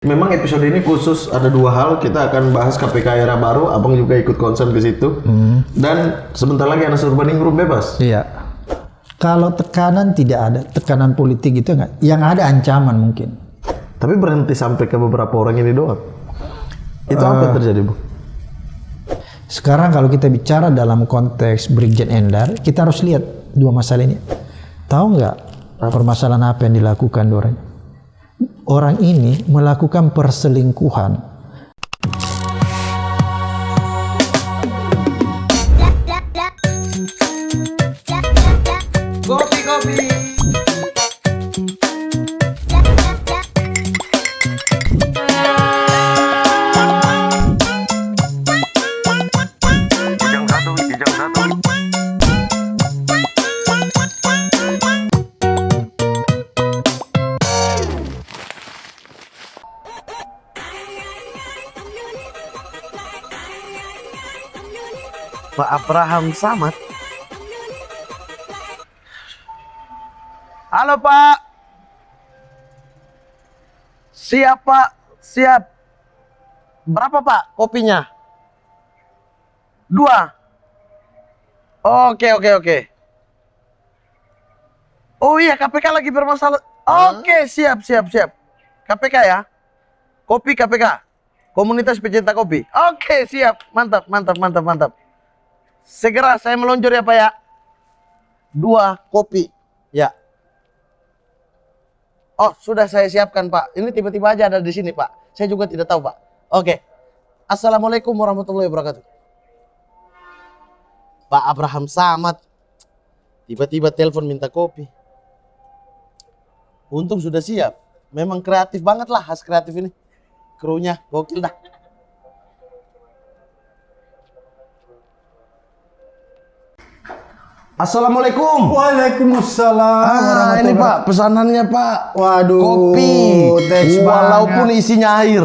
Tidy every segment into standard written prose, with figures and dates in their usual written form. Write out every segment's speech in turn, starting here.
Memang episode ini khusus ada dua hal, kita akan bahas KPK era baru, abang juga ikut concern ke situ. Dan sebentar lagi Anas Urbaningrum bebas. Iya. Kalau tekanan tidak ada, tekanan politik itu enggak. Yang ada ancaman mungkin. Tapi berhenti sampai ke beberapa orang ini doang. Itu apa yang terjadi, Bu? Sekarang kalau kita bicara dalam konteks Brigjen Endar, kita harus lihat dua masalah ini. Tahu nggak permasalahan apa yang dilakukan orang? Orang ini melakukan perselingkuhan. Kopi. Pak Abraham Samad. Halo Pak. Siap Pak, siap. Berapa Pak kopinya? 2. Oke. Oh iya, KPK lagi bermasalah. Oke, siap. KPK ya? Kopi KPK. Komunitas pecinta kopi. Oke, siap. Mantap. Segera saya meluncur ya Pak ya. 2 kopi. Ya. Oh, sudah saya siapkan Pak. Ini tiba-tiba aja ada di sini Pak. Saya juga tidak tahu Pak. Oke. Assalamualaikum warahmatullahi wabarakatuh. Pak Abraham Samad. Tiba-tiba telepon minta kopi. Untung sudah siap. Memang kreatif banget lah, khas kreatif ini. Krunya gokil dah. Assalamualaikum. Waalaikumsalam. Ini Pak, pesanannya Pak. Waduh, kopi. teks Walaupun banget. isinya air.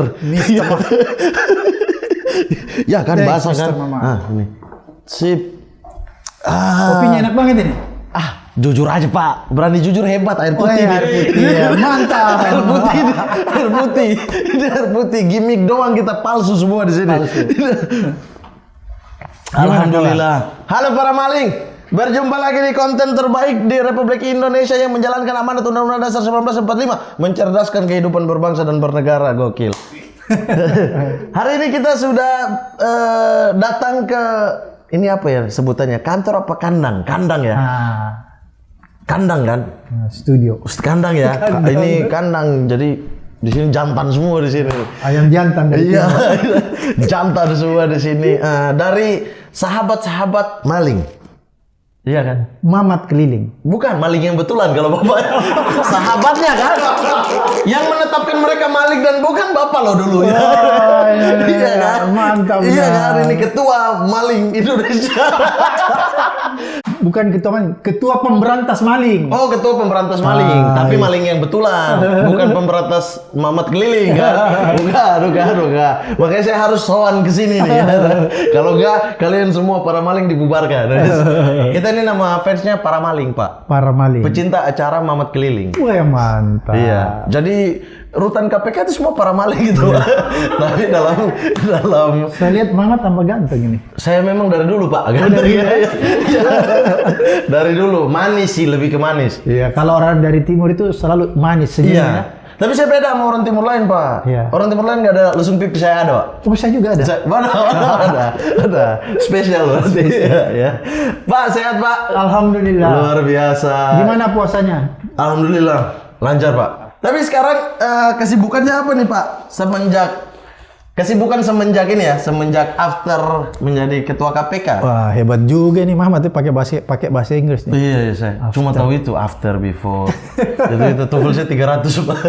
Ya kan, basah kan. Ini. Sip. Kopinya enak banget ini. Jujur aja Pak, berani jujur hebat air putih. Iya, mantap. Air putih. Ini air putih. Gimik doang, kita palsu semua di sini. Alhamdulillah. Halo para maling. Berjumpa lagi di konten terbaik di Republik Indonesia yang menjalankan amanat Undang-Undang Dasar 1945, mencerdaskan kehidupan berbangsa dan bernegara. Gokil. Hari ini kita sudah datang ke ini apa ya sebutannya? Kantor apa kandang? Kandang ya. Kandang kan? Studio. Kandang ya. Ini kandang. Jadi di sini jantan semua di sini. Ayam jantan dari Iya. Jantan semua di sini. Dari sahabat-sahabat maling. Iya kan? Mamat keliling. Bukan maling yang betulan kalau bapak. Sahabatnya kan? Yang menetapkan mereka maling dan bukan bapak lo dulu ya. Iya kan? Mantap. Iya kan? Ini ketua maling Indonesia. Bukan ketua maling, ketua pemberantas maling. Oh, ketua pemberantas maling, tapi maling yang betulan, bukan pemberantas mamat keliling kan? Bukan. Makanya saya harus sowan ke sini nih. Kalau enggak, kalian semua para maling dibubarkan. Kita ini nama fansnya para maling, Pak. Para maling. Pecinta acara mamat keliling. Wah, mantap. Iya. Jadi rutan KPK itu semua para maling gitu. Tapi dalam Saya lihat Mamat tambah ganteng ini. saya memang dari dulu Pak. Dari dulu manis sih, lebih ke manis. Iya, kalau orang dari timur itu selalu manis senyumnya. Iya. Tapi saya beda sama orang timur lain, Pak. Iya. Orang timur lain nggak ada lesung pipi, saya ada, Pak. Oh, saya juga ada. Ada. Spesial berarti. Ya. Pak, sehat, Pak? Alhamdulillah. Luar biasa. Gimana puasanya? Alhamdulillah. Lancar, Pak. Tapi sekarang kesibukannya apa nih, Pak? Kesibukan semenjak ini ya, semenjak after menjadi ketua KPK. Wah, hebat juga nih Mamat tuh pakai bahasa Inggris nih. Iya, saya cuma tahu itu after before. itu TOEFL saya 300, Pak.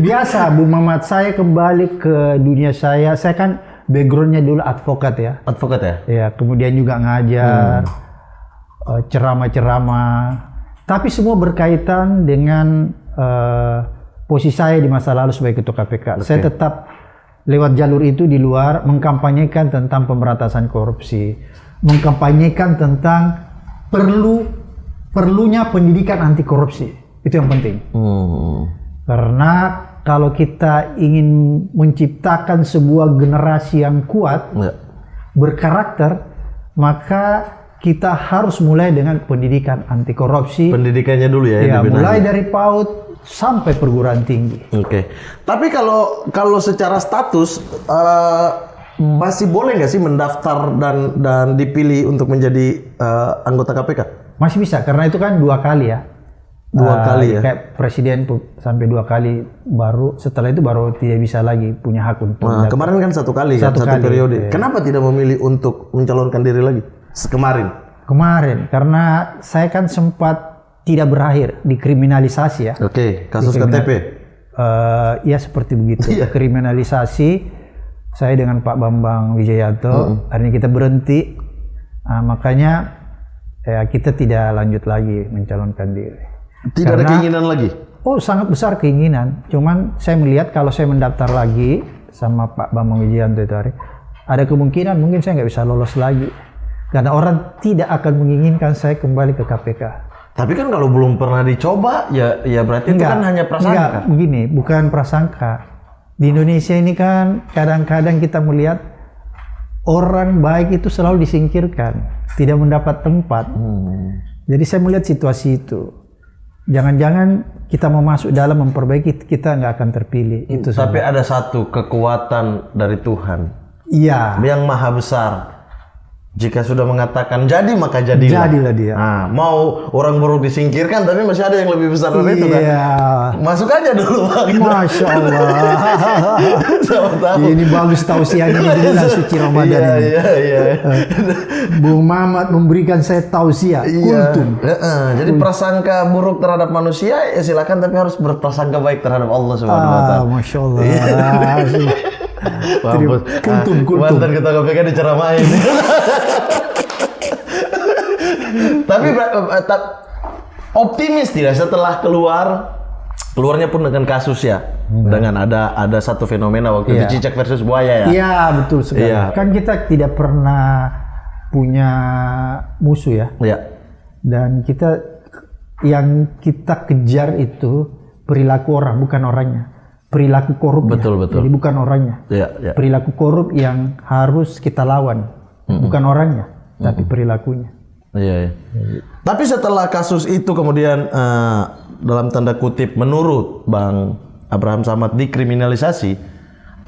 Biasa Bu Mamat, saya kembali ke dunia saya kan backgroundnya dulu advokat ya. Advokat ya? Ya, kemudian juga ngajar, ceramah-ceramah. Tapi semua berkaitan dengan posisi saya di masa lalu sebagai ketua KPK. Saya tetap lewat jalur itu di luar mengkampanyekan tentang pemberantasan korupsi, mengkampanyekan tentang perlunya pendidikan anti korupsi. Itu yang penting. Karena kalau kita ingin menciptakan sebuah generasi yang kuat, berkarakter, maka kita harus mulai dengan pendidikan anti korupsi. Pendidikannya dulu ya. Ya, mulai dari PAUD sampai perguruan tinggi. Oke. Tapi kalau secara status masih boleh nggak sih mendaftar dan dipilih untuk menjadi anggota KPK? Masih bisa, karena itu kan 2 kali ya. 2 kali ya. Kayak presiden sampai 2 kali, baru setelah itu baru tidak bisa lagi punya hak untuk. Kemarin kan 1 kali kan, 1 periode. Ya. Kenapa tidak memilih untuk mencalonkan diri lagi? Kemarin, karena saya kan sempat tidak berakhir dikriminalisasi ya. Oke, kasus KTP. Ya seperti begitu. Kriminalisasi, saya dengan Pak Bambang Wijayanto, akhirnya kita berhenti. Makanya ya kita tidak lanjut lagi mencalonkan diri. Tidak ada keinginan lagi? Oh, sangat besar keinginan. Cuman saya melihat kalau saya mendaftar lagi sama Pak Bambang Wijayanto itu hari, ada kemungkinan mungkin saya nggak bisa lolos lagi. Karena orang tidak akan menginginkan saya kembali ke KPK. Tapi kan kalau belum pernah dicoba, ya berarti itu kan hanya prasangka. Enggak, begini, bukan prasangka. Di Indonesia ini kan kadang-kadang kita melihat orang baik itu selalu disingkirkan, tidak mendapat tempat. Jadi saya melihat situasi itu. Jangan-jangan kita mau masuk dalam memperbaiki, kita nggak akan terpilih. Itu tapi ada satu kekuatan dari Tuhan. Iya. Yang maha besar. Jika sudah mengatakan jadi, maka jadilah. Jadilah dia. Nah, mau orang buruk disingkirkan, tapi masih ada yang lebih besar dari itu kan. Masuk aja dulu, Bang. Masya Allah. Sama tahu. Ini bagus tausiahnya di bulan suci Ramadan ini. Iya. Bung Mamat memberikan saya tausiah. Kultum. Jadi prasangka buruk terhadap manusia, ya silakan, tapi harus berprasangka baik terhadap Allah Subhanahu Wa Taala. Masya Allah. Kultum. Mantan ketua KPK diceramain. Tapi optimis tidak setelah keluarnya pun dengan kasus ya, dengan ada satu fenomena waktu itu cicak versus buaya ya. Iya, betul sekali. Kan kita tidak pernah punya musuh ya. Iya. Dan yang kita kejar itu perilaku orang, bukan orangnya. Perilaku korup. Betul. Jadi bukan orangnya. Iya. Perilaku korup yang harus kita lawan, bukan orangnya, tapi perilakunya. Iya. Tapi setelah kasus itu kemudian dalam tanda kutip menurut Bang Abraham Samad dikriminalisasi,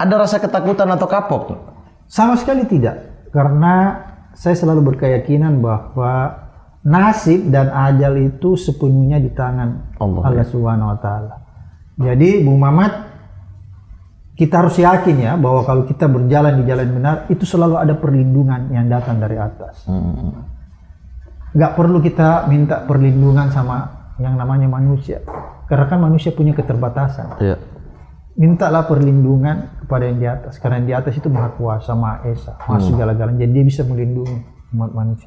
ada rasa ketakutan atau kapok? Sama sekali tidak, karena saya selalu berkeyakinan bahwa nasib dan ajal itu sepenuhnya di tangan Allah Subhanahu Wa Taala. Jadi Bung Mamat, kita harus yakin ya bahwa kalau kita berjalan di jalan benar itu selalu ada perlindungan yang datang dari atas. Nggak perlu kita minta perlindungan sama yang namanya manusia, karena kan manusia punya keterbatasan. Iya. Mintalah perlindungan kepada yang di atas, karena yang di atas itu maha kuasa, maha esa, maha segala-galanya, jadi dia bisa melindungi umat manusia.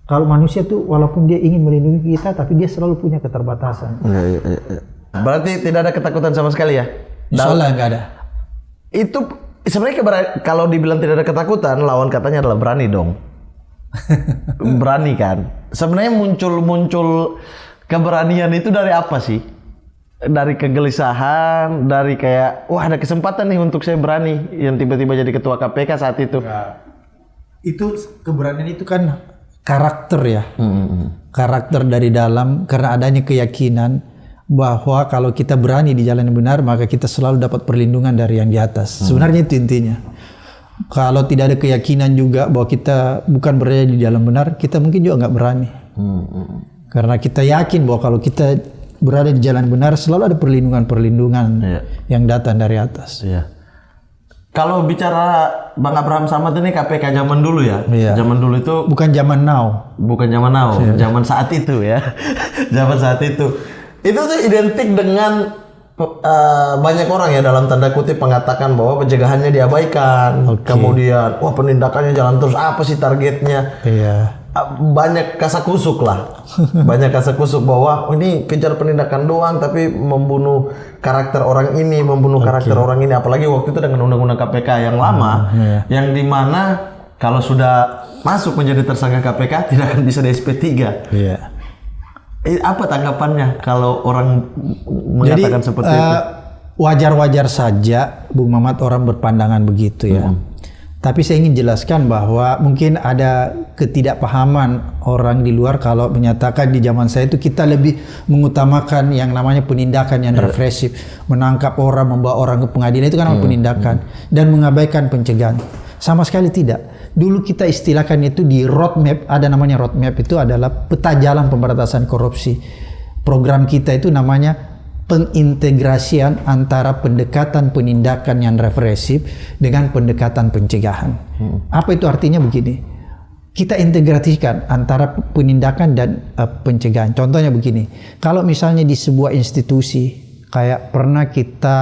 Kalau manusia tuh walaupun dia ingin melindungi kita, tapi dia selalu punya keterbatasan. Iya. Berarti tidak ada ketakutan sama sekali ya? Insyaallah nggak ada. Itu sebenarnya kalau dibilang tidak ada ketakutan, lawan katanya adalah berani dong. Berani kan? Sebenarnya muncul keberanian itu dari apa sih? Dari kegelisahan, dari kayak wah ada kesempatan nih untuk saya berani, yang tiba-tiba jadi ketua KPK saat itu. Itu keberanian itu kan karakter ya. Karakter dari dalam, karena adanya keyakinan bahwa kalau kita berani di jalan yang benar, maka kita selalu dapat perlindungan dari yang di atas. Sebenarnya itu intinya. Kalau tidak ada keyakinan juga bahwa kita bukan berada di jalan benar, kita mungkin juga nggak berani. Karena kita yakin bahwa kalau kita berada di jalan benar, selalu ada perlindungan-perlindungan yang datang dari atas. Kalau bicara Bang Abraham Samad ini KPK zaman dulu ya? Zaman dulu itu... Bukan zaman now. Bukan zaman now, zaman saat itu ya. Zaman saat itu. Itu tuh identik dengan banyak orang ya dalam tanda kutip mengatakan bahwa pencegahannya diabaikan, kemudian wah penindakannya jalan terus, apa sih targetnya? Banyak kasakusuk lah, banyak kasakusuk bahwa ini kejar penindakan doang, tapi membunuh karakter orang ini, membunuh karakter orang ini, apalagi waktu itu dengan undang-undang KPK yang lama, yang dimana kalau sudah masuk menjadi tersangka KPK tidak akan bisa di SP3. Apa tanggapannya kalau orang mengatakan seperti itu? wajar-wajar saja Bung Mamat orang berpandangan begitu ya. Tapi saya ingin jelaskan bahwa mungkin ada ketidakpahaman orang di luar kalau menyatakan di zaman saya itu kita lebih mengutamakan yang namanya penindakan yang represif, menangkap orang, membawa orang ke pengadilan itu kan namanya penindakan dan mengabaikan pencegahan. Sama sekali tidak. Dulu kita istilahkan itu di roadmap, ada namanya roadmap, itu adalah peta jalan pemberantasan korupsi. Program kita itu namanya pengintegrasian antara pendekatan penindakan yang represif dengan pendekatan pencegahan. Apa itu artinya? Begini, kita integrasikan antara penindakan dan pencegahan. Contohnya begini, kalau misalnya di sebuah institusi kayak pernah kita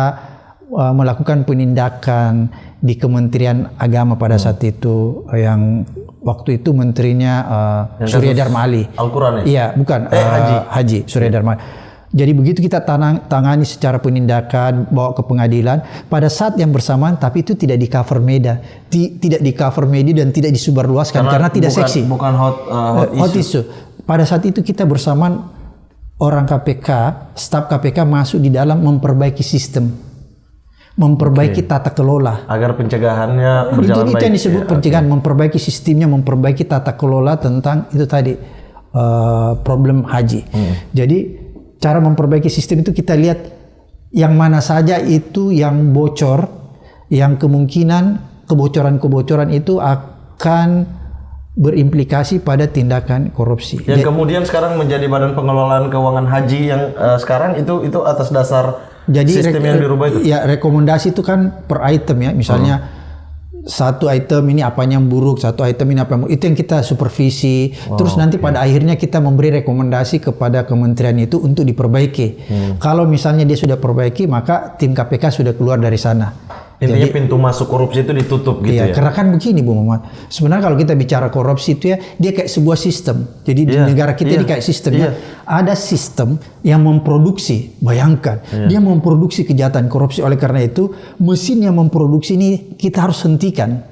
melakukan penindakan di Kementerian Agama pada saat itu, yang waktu itu menterinya Surya Dharma Ali. Al-Quran ya? Iya, bukan Haji Surya Dharma Ali. Jadi begitu kita tangani secara penindakan, bawa ke pengadilan, pada saat yang bersamaan, tapi itu tidak di cover media, tidak di cover media dan tidak disebarluaskan karena tidak seksi. Bukan hot issue. Pada saat itu kita bersamaan orang KPK, staf KPK masuk di dalam memperbaiki sistem, memperbaiki tata kelola agar pencegahannya berjalan baik. Itu yang disebut pencegahan, memperbaiki sistemnya, memperbaiki tata kelola tentang itu tadi problem haji. Jadi cara memperbaiki sistem itu kita lihat yang mana saja itu yang bocor, yang kemungkinan kebocoran-kebocoran itu akan berimplikasi pada tindakan korupsi. Yang kemudian sekarang menjadi Badan Pengelolaan Keuangan Haji yang sekarang itu atas dasar sistem yang dirubah itu. Ya, rekomendasi itu kan per item ya, misalnya satu item ini apanya yang buruk, satu item ini apa yang buruk. Itu yang kita supervisi. Terus nanti pada akhirnya kita memberi rekomendasi kepada kementerian itu untuk diperbaiki. Kalau misalnya dia sudah perbaiki, maka tim KPK sudah keluar dari sana. Intinya pintu masuk korupsi itu ditutup gitu ya. Karena kan begini Bu Muhammad. Sebenarnya kalau kita bicara korupsi itu ya, dia kayak sebuah sistem. Jadi di negara kita ini kayak sistemnya. Ada sistem yang memproduksi, bayangkan. Dia memproduksi kejahatan korupsi. Oleh karena itu, mesin yang memproduksi ini kita harus hentikan.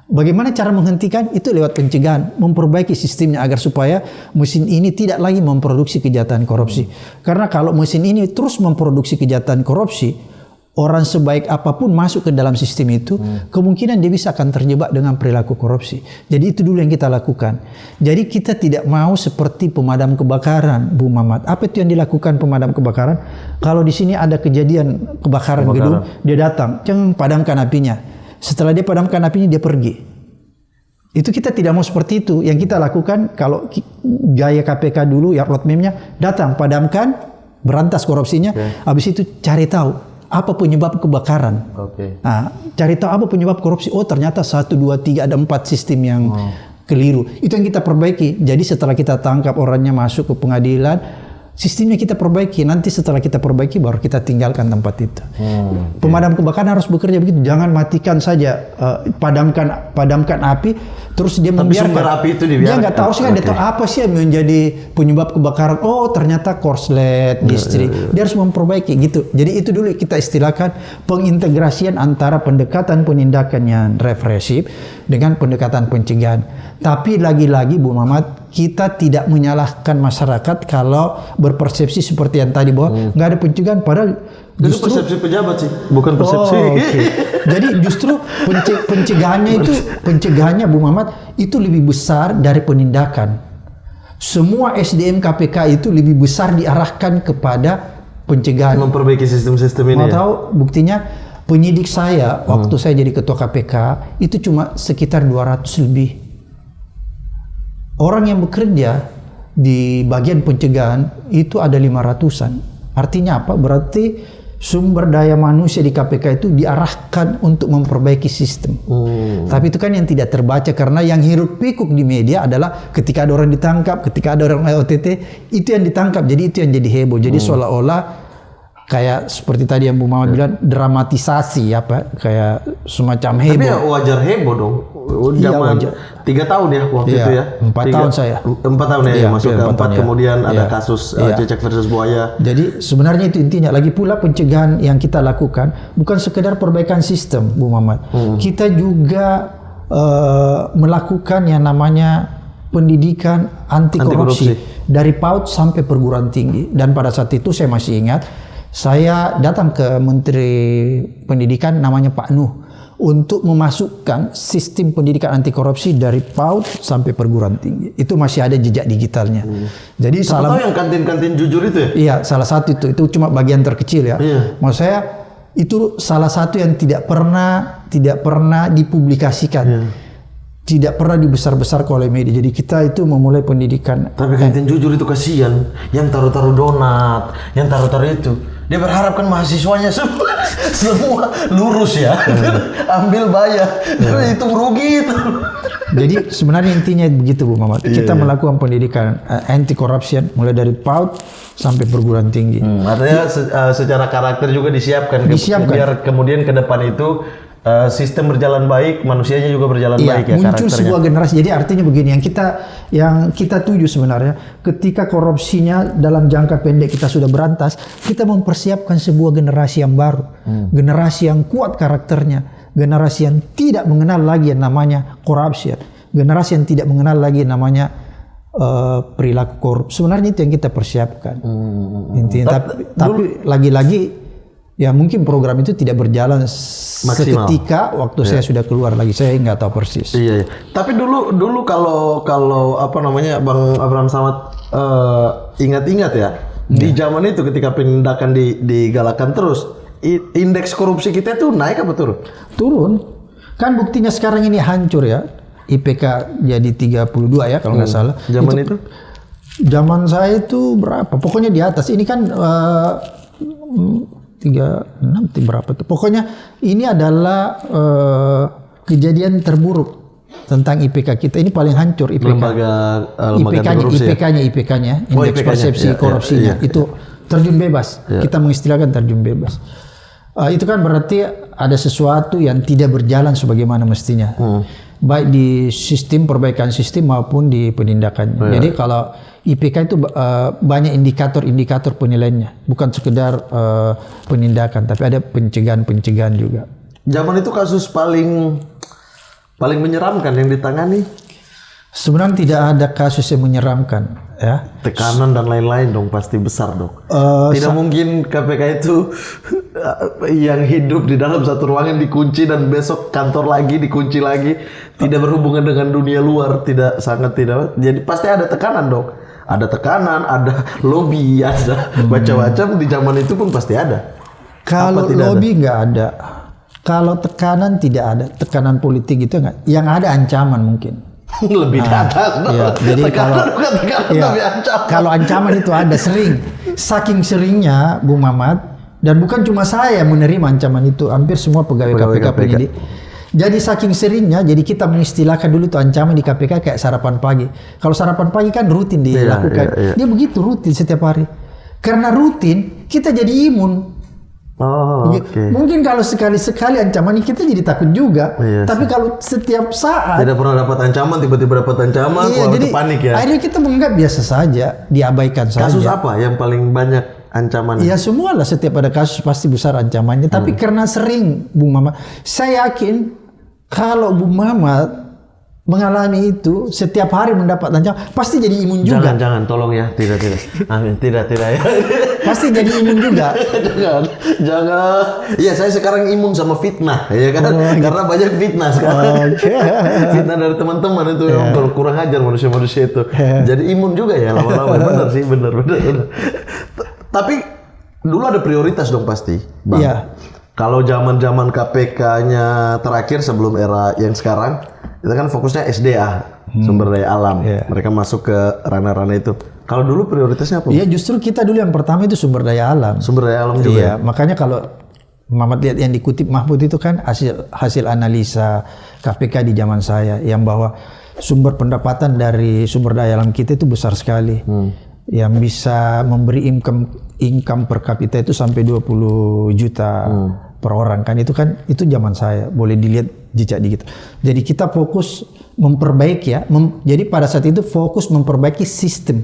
Bagaimana cara menghentikan? Itu lewat pencegahan, memperbaiki sistemnya agar supaya mesin ini tidak lagi memproduksi kejahatan korupsi. Karena kalau mesin ini terus memproduksi kejahatan korupsi, orang sebaik apapun masuk ke dalam sistem itu, kemungkinan dia bisa akan terjebak dengan perilaku korupsi. Jadi itu dulu yang kita lakukan. Jadi kita tidak mau seperti pemadam kebakaran, Bu Mamat. Apa itu yang dilakukan pemadam kebakaran? Kalau di sini ada kejadian kebakaran gedung, dia datang, padamkan apinya. Setelah dia padamkan apinya, dia pergi. Itu kita tidak mau seperti itu. Yang kita lakukan, kalau gaya KPK dulu, ya roadmap-nya, datang, padamkan, berantas korupsinya, habis itu cari tahu apa penyebab kebakaran. Nah, cari tahu apa penyebab korupsi. Oh, ternyata 1, 2, 3 ada 4 sistem yang keliru. Itu yang kita perbaiki. Jadi setelah kita tangkap orangnya masuk ke pengadilan, sistemnya kita perbaiki. Nanti setelah kita perbaiki baru kita tinggalkan tempat itu. Pemadam kebakaran harus bekerja begitu. Jangan matikan saja, padamkan api, terus dia membiarkan. Sumber api itu dibiarkan. Dia nggak tahu sih kan, dia tahu apa sih yang menjadi penyebab kebakaran. Oh, ternyata korslet listrik. Dia harus memperbaiki gitu. Jadi itu dulu kita istilahkan pengintegrasian antara pendekatan penindakan yang represif dengan pendekatan pencegahan. Tapi lagi-lagi Bu Mamat, kita tidak menyalahkan masyarakat kalau berpersepsi seperti yang tadi bahwa nggak ada pencegahan, padahal itu persepsi pejabat sih, bukan persepsi. Jadi justru pencegahannya Bu Mamat itu lebih besar dari penindakan. Semua SDM KPK itu lebih besar diarahkan kepada pencegahan. Memperbaiki sistem-sistem ini. Mau tahu buktinya? Penyidik saya waktu saya jadi ketua KPK itu cuma sekitar 200 lebih. Orang yang bekerja di bagian pencegahan itu ada 500-an. Artinya apa? Berarti sumber daya manusia di KPK itu diarahkan untuk memperbaiki sistem. Tapi itu kan yang tidak terbaca, karena yang hiruk pikuk di media adalah ketika ada orang ditangkap, ketika ada orang OTT, itu yang ditangkap. Jadi itu yang jadi heboh. Jadi seolah-olah kayak seperti tadi yang Bu Mamat bilang, dramatisasi apa, kayak semacam heboh. Tapi ya wajar heboh dong. Zaman 3 tahun ya waktu itu ya. 4 tahun saya. 4 tahun ya, masuk ke 4 kemudian ada kasus Cecek versus Buaya. Jadi sebenarnya itu intinya. Lagi pula pencegahan yang kita lakukan bukan sekedar perbaikan sistem, Bu Mamat. Kita juga melakukan yang namanya pendidikan anti korupsi dari PAUD sampai perguruan tinggi. Dan pada saat itu saya masih ingat, saya datang ke Menteri Pendidikan namanya Pak Nuh untuk memasukkan sistem pendidikan anti korupsi dari PAUD sampai perguruan tinggi. Itu masih ada jejak digitalnya. Jadi Tahu yang kantin-kantin jujur itu ya? Iya, salah satu itu cuma bagian terkecil ya. Iya. Maksud saya itu salah satu yang tidak pernah dipublikasikan. Iya. Tidak pernah dibesar-besarkan oleh media. Jadi kita itu memulai pendidikan. Tapi kantin jujur itu kasihan, yang taruh-taruh donat, yang taruh-taruh itu. Dia berharap kan mahasiswanya semua lurus ya, ambil bayar, itu rugi itu. Jadi sebenarnya intinya begitu Bu Mamat. Kita melakukan pendidikan anti corruption mulai dari PAUD sampai perguruan tinggi. Artinya secara karakter juga disiapkan. Biar kemudian ke depan itu sistem berjalan baik, manusianya juga berjalan baik ya muncul karakternya. sebuah generasi. Jadi artinya begini, yang kita tuju sebenarnya, ketika korupsinya dalam jangka pendek kita sudah berantas, kita mempersiapkan sebuah generasi yang baru, generasi yang kuat karakternya, generasi yang tidak mengenal lagi yang namanya korupsi, generasi yang tidak mengenal lagi yang namanya perilaku korup. Sebenarnya itu yang kita persiapkan. Intinya, tapi lagi-lagi ya mungkin program itu tidak berjalan maksimal. Seketika waktu saya sudah keluar lagi, saya nggak tahu persis. Iya. Tapi dulu kalau apa namanya Bang Abraham Samad ingat-ingat ya, di zaman itu ketika penindakan digalakan terus, indeks korupsi kita tuh naik apa turun? Turun. Kan buktinya sekarang ini hancur ya. IPK jadi 32 ya kalau nggak salah. Zaman itu? Zaman saya itu berapa? Pokoknya di atas. Ini kan 36 berapa tuh. Pokoknya ini adalah kejadian terburuk tentang IPK kita. Ini paling hancur IPK. IPK-nya, indeks persepsi korupsinya. Itu terjun bebas. Kita mengistilahkan terjun bebas. Itu kan berarti ada sesuatu yang tidak berjalan sebagaimana mestinya. Baik di sistem, perbaikan sistem maupun di penindakannya. Jadi kalau IPK itu banyak indikator-indikator penilaiannya, bukan sekedar penindakan, tapi ada pencegahan-pencegahan juga. Zaman itu kasus paling menyeramkan yang ditangani? Sebenarnya tidak ada kasus yang menyeramkan, ya. Tekanan dan lain-lain dong pasti besar dong. Tidak mungkin KPK itu yang hidup di dalam satu ruangan dikunci dan besok kantor lagi dikunci lagi, tidak berhubungan dengan dunia luar, sangat tidak. Jadi pasti ada tekanan dong. Ada tekanan, ada lobby, ada macam-macam di zaman itu pun pasti ada. Kalau lobby nggak ada, kalau tekanan tidak ada, tekanan politik itu nggak. Yang ada ancaman mungkin. Lebih di atas. Ya, jadi kalau ancaman itu ada sering, saking seringnya Bu Mamat, dan bukan cuma saya menerima ancaman itu, hampir semua pegawai KPK penyidik. Jadi saking seringnya, jadi kita mengistilahkan dulu tuh ancaman di KPK kayak sarapan pagi. Kalau sarapan pagi kan rutin dilakukan. Dia begitu rutin setiap hari. Karena rutin, kita jadi imun. Mungkin kalau sekali-sekali ancaman kita jadi takut juga. Tapi kalau setiap saat tidak pernah dapat ancaman, tiba-tiba dapat ancaman, jadi panik ya. Akhirnya kita menganggap biasa saja, diabaikan saja. Kasus apa yang paling banyak ancaman? Ya semua lah, setiap ada kasus pasti besar ancamannya. Tapi karena sering Bung Mamat, saya yakin kalau Bung Mamat mengalami itu setiap hari mendapat ancaman, pasti jadi imun juga. Jangan, tolong ya, tidak. Amin, tidak ya. Pasti jadi imun juga. Jangan. Iya, saya sekarang imun sama fitnah, ya kan? Karena banyak fitnah sekarang. Fitnah dari teman-teman itu yang kurang ajar manusia-manusia itu. Jadi imun juga ya lama-lama. Benar sih, benar. Tapi dulu ada prioritas dong pasti, Bang. Iya. Kalau zaman-zaman KPK-nya terakhir sebelum era yang sekarang, itu kan fokusnya SDA, sumber daya alam. Mereka masuk ke ranah-ranah itu. Kalau dulu prioritasnya apa? Iya, justru kita dulu yang pertama itu sumber daya alam. Sumber daya alam juga. Iya, makanya kalau Mamat lihat yang dikutip Mahfud itu kan hasil analisa KPK di zaman saya, yang bahwa sumber pendapatan dari sumber daya alam kita itu besar sekali. Yang bisa memberi income per kapita itu sampai 20 juta per orang kan itu zaman saya, boleh dilihat jejak digital. Jadi kita fokus memperbaiki ya. Jadi pada saat itu fokus memperbaiki sistem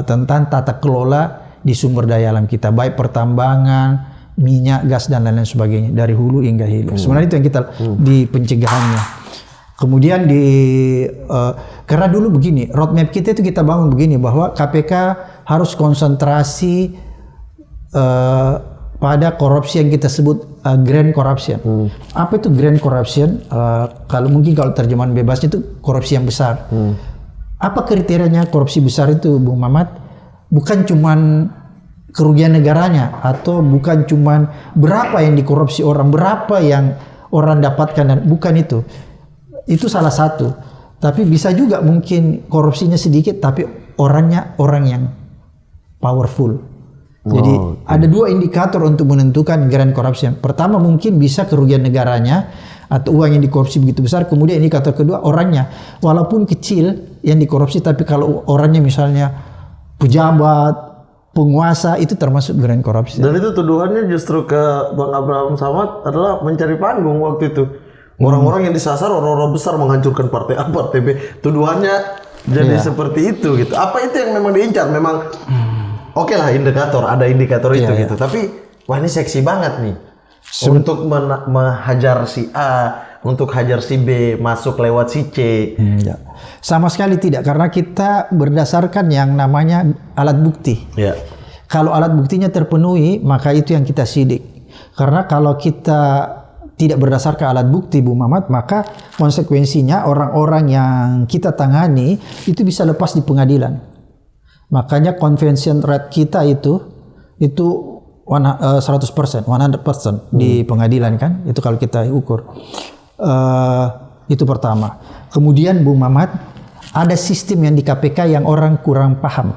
tentang tata kelola di sumber daya alam kita, baik pertambangan, minyak, gas dan lain-lain sebagainya, dari hulu hingga hilir. Sebenarnya itu yang kita di pencegahannya. Kemudian karena dulu begini, roadmap kita itu kita bangun begini bahwa KPK harus konsentrasi pada korupsi yang kita sebut grand corruption. Apa itu grand corruption? Kalau terjemahan bebasnya itu korupsi yang besar. Apa kriterianya korupsi besar itu, Bung Mamat? Bukan cuman kerugian negaranya atau bukan cuman berapa yang dikorupsi orang, berapa yang orang dapatkan, dan bukan itu. Itu salah satu. Tapi bisa juga mungkin korupsinya sedikit tapi orangnya orang yang powerful. Jadi ada dua indikator untuk menentukan grand corruption. Pertama mungkin bisa kerugian negaranya atau uang yang dikorupsi begitu besar. Kemudian indikator kedua orangnya. Walaupun kecil yang dikorupsi tapi kalau orangnya misalnya pejabat, penguasa, itu termasuk grand corruption. Dan itu tuduhannya justru ke Bang Abraham Samad adalah mencari panggung waktu itu. Orang-orang yang disasar orang-orang besar menghancurkan partai A, partai B. Tuduhannya jadi seperti itu gitu. Apa itu yang memang diincar? Memang oke lah ada indikator itu gitu. Tapi wah ini seksi banget nih. Untuk menghajar si A, untuk hajar si B, masuk lewat si C. Sama sekali tidak, karena kita berdasarkan yang namanya alat bukti. Kalau alat buktinya terpenuhi, maka itu yang kita sidik. Karena kalau kita tidak berdasarkan alat bukti, Bu Mamat, maka konsekuensinya orang-orang yang kita tangani itu bisa lepas di pengadilan. Makanya conviction rate kita itu 100%, 100% di pengadilan kan, itu kalau kita ukur. Itu pertama. Kemudian Bu Mamat, ada sistem yang di KPK yang orang kurang paham.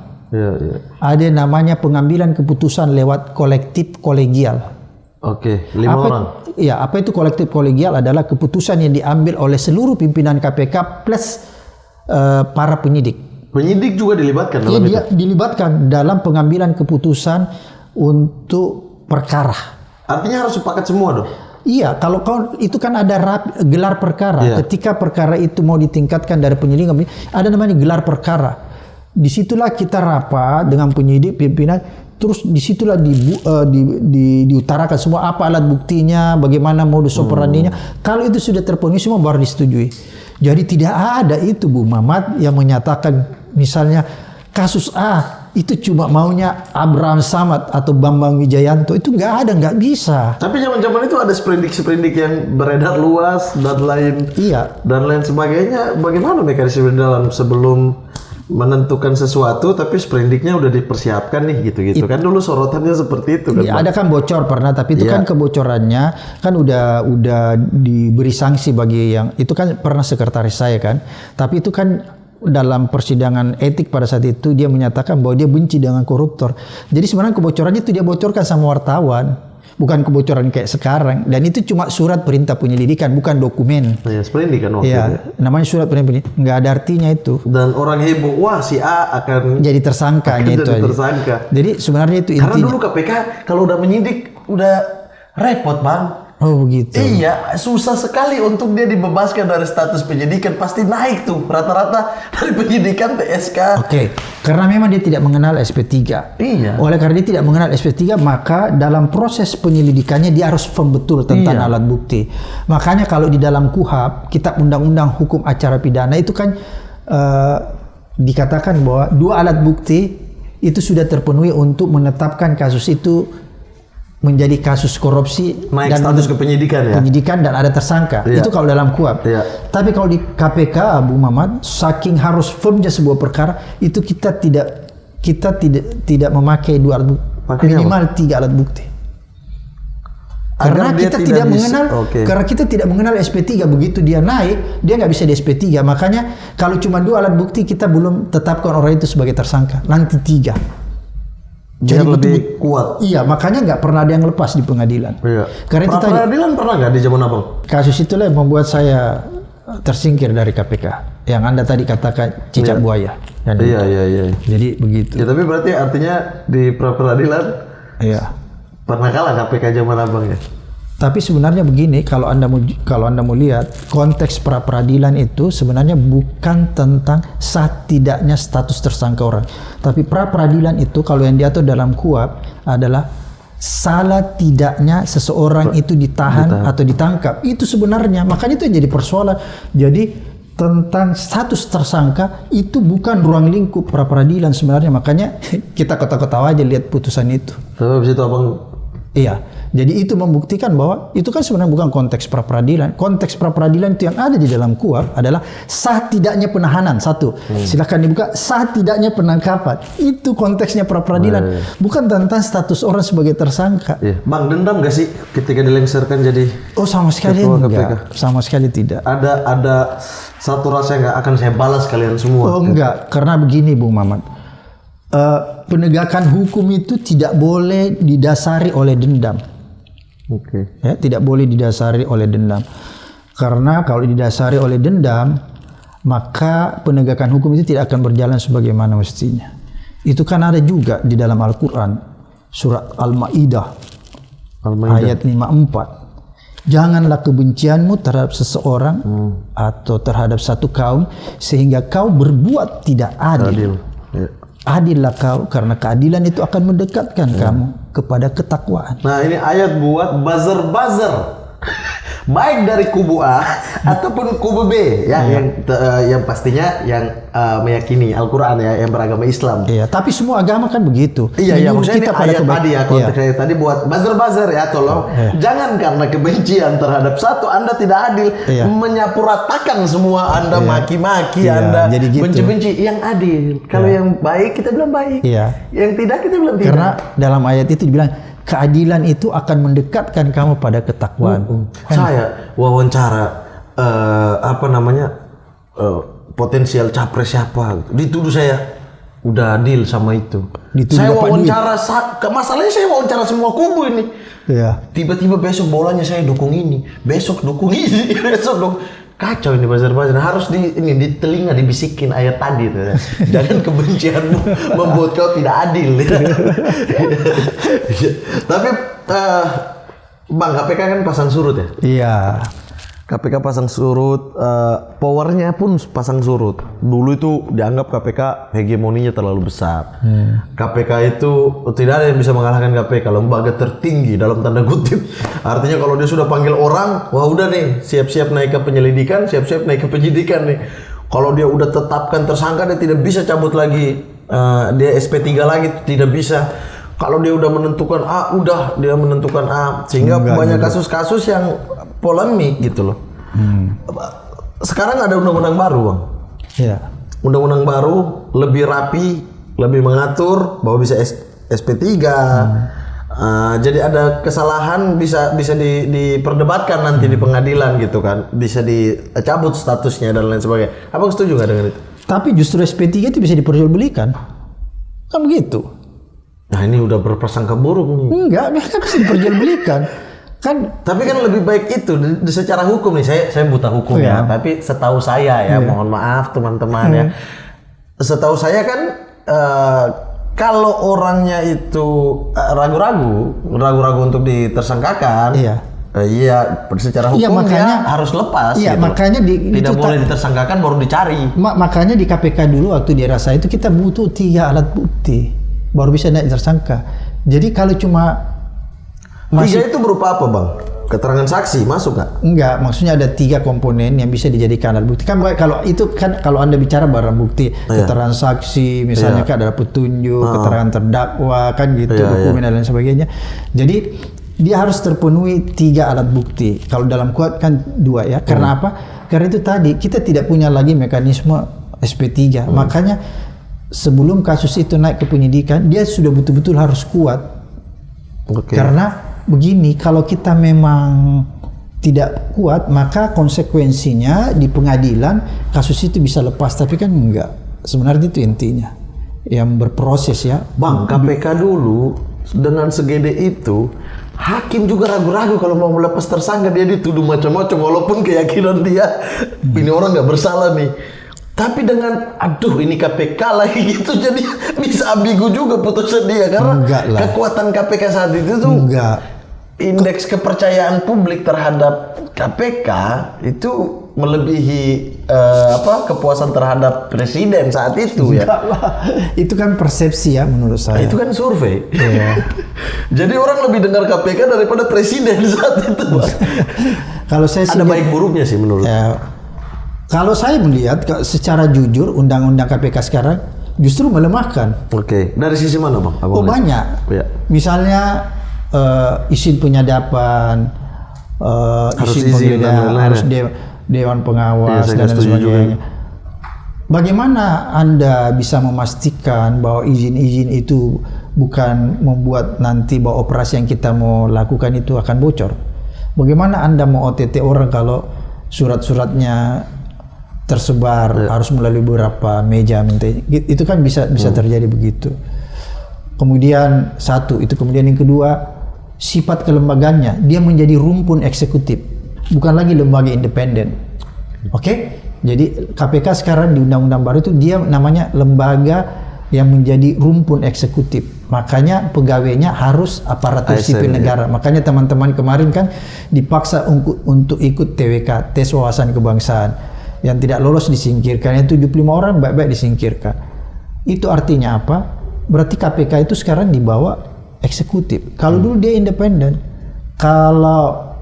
Ada namanya pengambilan keputusan lewat kolektif kolegial. Oke, 5 orang. Iya, apa itu kolektif kolegial? Adalah keputusan yang diambil oleh seluruh pimpinan KPK plus para penyidik. Penyidik juga dilibatkan dalam itu? Dilibatkan dalam pengambilan keputusan untuk perkara. Artinya harus sepakat semua dong? Iya, kalau itu kan ada gelar perkara. Ketika perkara itu mau ditingkatkan dari penyidik, ada namanya gelar perkara. Disitulah kita rapat dengan penyidik, pimpinan, terus disitulah diutarakan semua apa alat buktinya, bagaimana modus operandinya. Kalau itu sudah terpenuhi semua baru disetujui. Jadi tidak ada itu, Bu Mamat, yang menyatakan misalnya kasus A itu cuma maunya Abraham Samad atau Bambang Wijayanto, itu nggak ada, nggak bisa. Tapi zaman-zaman itu ada sprindik yang beredar luas dan lain sebagainya. Bagaimana mekanisme dalam sebelum menentukan sesuatu tapi sprindiknya udah dipersiapkan nih gitu-gitu kan dulu sorotannya seperti itu kan. Ada kan bocor pernah, tapi itu kan kebocorannya kan udah diberi sanksi bagi yang itu kan pernah sekretaris saya kan. Tapi itu kan dalam persidangan etik pada saat itu dia menyatakan bahwa dia benci dengan koruptor. Jadi sebenarnya kebocorannya itu dia bocorkan sama wartawan. Bukan kebocoran kayak sekarang, dan itu cuma surat perintah penyelidikan, bukan dokumen. Sprindik kan waktu itu. Namanya surat perintah penyelidikan, nggak ada artinya itu. Dan orang heboh, wah si A akan jadi tersangka. Jadi sebenarnya itu karena intinya. Dulu KPK kalau udah menyidik udah repot bang. Oh begitu. Iya, susah sekali untuk dia dibebaskan dari status penyidikan, pasti naik tuh rata-rata dari penyidikan PSK. Oke, karena memang dia tidak mengenal SP3. Iya. Oleh karena dia tidak mengenal SP3, maka dalam proses penyelidikannya dia harus firm betul tentang alat bukti. Makanya kalau di dalam KUHP, Kitab Undang-Undang Hukum Acara Pidana itu kan dikatakan bahwa 2 alat bukti itu sudah terpenuhi untuk menetapkan kasus itu menjadi kasus korupsi naik dan status ke penyidikan dan ada tersangka. Itu kalau dalam KUHP. Tapi kalau di KPK, Bu Mamat, saking harus firmnya sebuah perkara, itu kita tidak memakai 2 alat bukti, minimal 3 alat bukti. Karena kita tidak mengenal SP3, begitu dia naik, dia nggak bisa di SP3. Makanya kalau cuma 2 alat bukti kita belum tetapkan orang itu sebagai tersangka. Nanti 3. Jadi lebih kuat. Iya, makanya nggak pernah ada yang lepas di pengadilan. Karena itu pengadilan pernah nggak di zaman abang? Kasus itulah yang membuat saya tersingkir dari KPK. Yang Anda tadi katakan cicak buaya. Iya. Jadi begitu. Ya tapi berarti artinya di pra-peradilan pernah kalah KPK zaman abang ya? Tapi sebenarnya begini, kalau Anda mau lihat konteks pra peradilan itu sebenarnya bukan tentang sah tidaknya status tersangka orang, tapi pra peradilan itu kalau yang diatur dalam KUHP adalah salah tidaknya seseorang itu ditahan atau ditangkap. Itu sebenarnya, makanya itu yang jadi persoalan. Jadi tentang status tersangka itu bukan ruang lingkup pra peradilan sebenarnya. Makanya kita ketawa-ketawa aja lihat putusan itu. Tapi habis itu abang, iya, jadi itu membuktikan bahwa itu kan sebenarnya bukan konteks pra peradilan. Konteks pra peradilan itu yang ada di dalam KUHP adalah sah tidaknya penahanan. Satu, silakan dibuka sah tidaknya penangkapan. Itu konteksnya pra peradilan, bukan tentang status orang sebagai tersangka. iya. Bang, dendam gak sih ketika dilengsarkan jadi Oh, sama sekali Ketua enggak. Sama sekali tidak. ada satu rasa yang gak akan saya balas kalian semua? Oh enggak, karena begini Bung Mamat. Penegakan hukum itu tidak boleh didasari oleh dendam. Oke. Ya, tidak boleh didasari oleh dendam. Karena kalau didasari oleh dendam, maka penegakan hukum itu tidak akan berjalan sebagaimana mestinya. Itu kan ada juga di dalam Al-Quran, surat Al-Ma'idah, ayat 54. Janganlah kebencianmu terhadap seseorang atau terhadap satu kaum sehingga kau berbuat tidak adil. Ya. Adillah kau, karena keadilan itu akan mendekatkan kamu kepada ketakwaan. Nah, ini ayat buat buzzer-buzzer. Baik dari kubu A ataupun kubu B ya, yang pastinya yang meyakini Al-Qur'an ya, yang beragama Islam. Iya, tapi semua agama kan begitu. Iya, maksudnya kita ini pada ayat tadi ya, konteksnya tadi buat buzzer-buzzer ya, tolong jangan karena kebencian terhadap satu Anda tidak adil menyapu ratakan semua Anda maki-maki, Anda jadi gitu. benci-benci. Yang adil, kalau yang baik kita bilang baik, yang tidak kita bilang tidak. Karena dalam ayat itu dibilang keadilan itu akan mendekatkan kamu pada ketakwaan. Saya wawancara potensial capres siapa, dituduh saya udah adil sama itu. Saya wawancara, masalahnya saya wawancara semua kubu ini. Iya. Tiba-tiba besok bolanya saya dukung ini, besok dukung ini, besok dukung. Kacau ini buzzer-buzzer. Harus di telinga dibisikin ayat tadi tuh. Jangan kebencianmu membuat kau tidak adil. Tapi Bang, KPK kan pasang surut ya? Iya. KPK pasang surut, powernya pun pasang surut. Dulu itu dianggap KPK hegemoninya terlalu besar. KPK itu tidak ada yang bisa mengalahkan KPK, lembaga tertinggi dalam tanda kutip. Artinya kalau dia sudah panggil orang, wah udah nih, siap-siap naik ke penyelidikan, siap-siap naik ke penyidikan nih. Kalau dia udah tetapkan tersangka, dia tidak bisa cabut lagi, dia SP3 lagi tidak bisa. Kalau dia udah menentukan A, udah dia menentukan A, sehingga banyak kasus-kasus yang polemik gitu loh. Sekarang ada undang-undang baru, Bang. Iya. Undang-undang baru lebih rapi, lebih mengatur bahwa bisa SP3. Jadi ada kesalahan bisa diperdebatkan nanti di pengadilan gitu kan, bisa dicabut statusnya dan lain sebagainya. Abang setuju nggak dengan itu? Tapi justru SP3 itu bisa diperjualbelikan, kan begitu? Nah ini udah berprasangka buruk nih. Enggak, mereka bisa diperjualbelikan. Kan, tapi kan lebih baik itu secara hukum nih. Saya buta hukum ya, tapi setahu saya ya, mohon maaf teman-teman ya. Setahu saya kan kalau orangnya itu ragu-ragu untuk ditersangkakan, iya, secara hukum makanya, dia harus lepas. Iya, gitu. makanya tidak boleh ditersangkakan baru dicari. Makanya di KPK dulu waktu dirasa itu kita butuh 3 alat bukti baru bisa naik tersangka. Jadi kalau cuma 3 itu berupa apa, Bang? Keterangan saksi masuk nggak? Enggak, maksudnya ada 3 komponen yang bisa dijadikan alat bukti. Kan kalau itu kan kalau Anda bicara barang bukti, keterangan saksi, misalnya kan ada petunjuk, keterangan terdakwa, kan gitu, dokumen dan lain sebagainya. Jadi dia harus terpenuhi 3 alat bukti. Kalau dalam KUHP kan 2 ya. Karena apa? Karena itu tadi kita tidak punya lagi mekanisme SP3. Makanya sebelum kasus itu naik ke penyidikan, dia sudah betul-betul harus kuat. Karena begini, kalau kita memang tidak kuat, maka konsekuensinya di pengadilan kasus itu bisa lepas. Tapi kan enggak. Sebenarnya itu intinya. Yang berproses ya. Bang, KPK dulu dengan segede itu, hakim juga ragu-ragu kalau mau melepas tersangka. Dia dituduh macam-macam walaupun keyakinan dia ini orang nggak bersalah nih. Tapi dengan aduh ini KPK lagi gitu, jadi bisa ambigu juga putusan dia karena kekuatan KPK saat itu tuh indeks kepercayaan publik terhadap KPK itu melebihi kepuasan terhadap presiden saat itu ya. Enggak lah. Itu kan persepsi ya menurut saya. Itu kan survei. Iya. Jadi orang lebih dengar KPK daripada presiden saat itu. Kalau saya Ada baik buruknya sih menurut. Ya, kalau saya melihat secara jujur undang-undang KPK sekarang justru melemahkan. Oke. Dari sisi mana bang? Oh banyak. Ya. Misalnya izin penyadapan, Harus izin izin dan penggeledahan, lain-lain. harus dewan pengawas Iya, saya dan lain setuju juga. sebagainya. Bagaimana Anda bisa memastikan bahwa izin-izin itu bukan membuat nanti bahwa operasi yang kita mau lakukan itu akan bocor? Bagaimana Anda mau OTT orang kalau surat-suratnya tersebar harus melalui beberapa meja? Itu kan bisa terjadi begitu. Kemudian satu itu, kemudian yang kedua sifat kelembagaannya, dia menjadi rumpun eksekutif, bukan lagi lembaga independen. Oke? Jadi KPK sekarang di undang-undang baru itu dia namanya lembaga yang menjadi rumpun eksekutif. Makanya pegawainya harus aparatur sipil negara. Makanya teman-teman kemarin kan dipaksa untuk ikut TWK, tes wawasan kebangsaan. Yang tidak lolos disingkirkan, yang 75 orang baik-baik disingkirkan. Itu artinya apa? Berarti KPK itu sekarang dibawa eksekutif. Kalau dulu dia independen. Kalau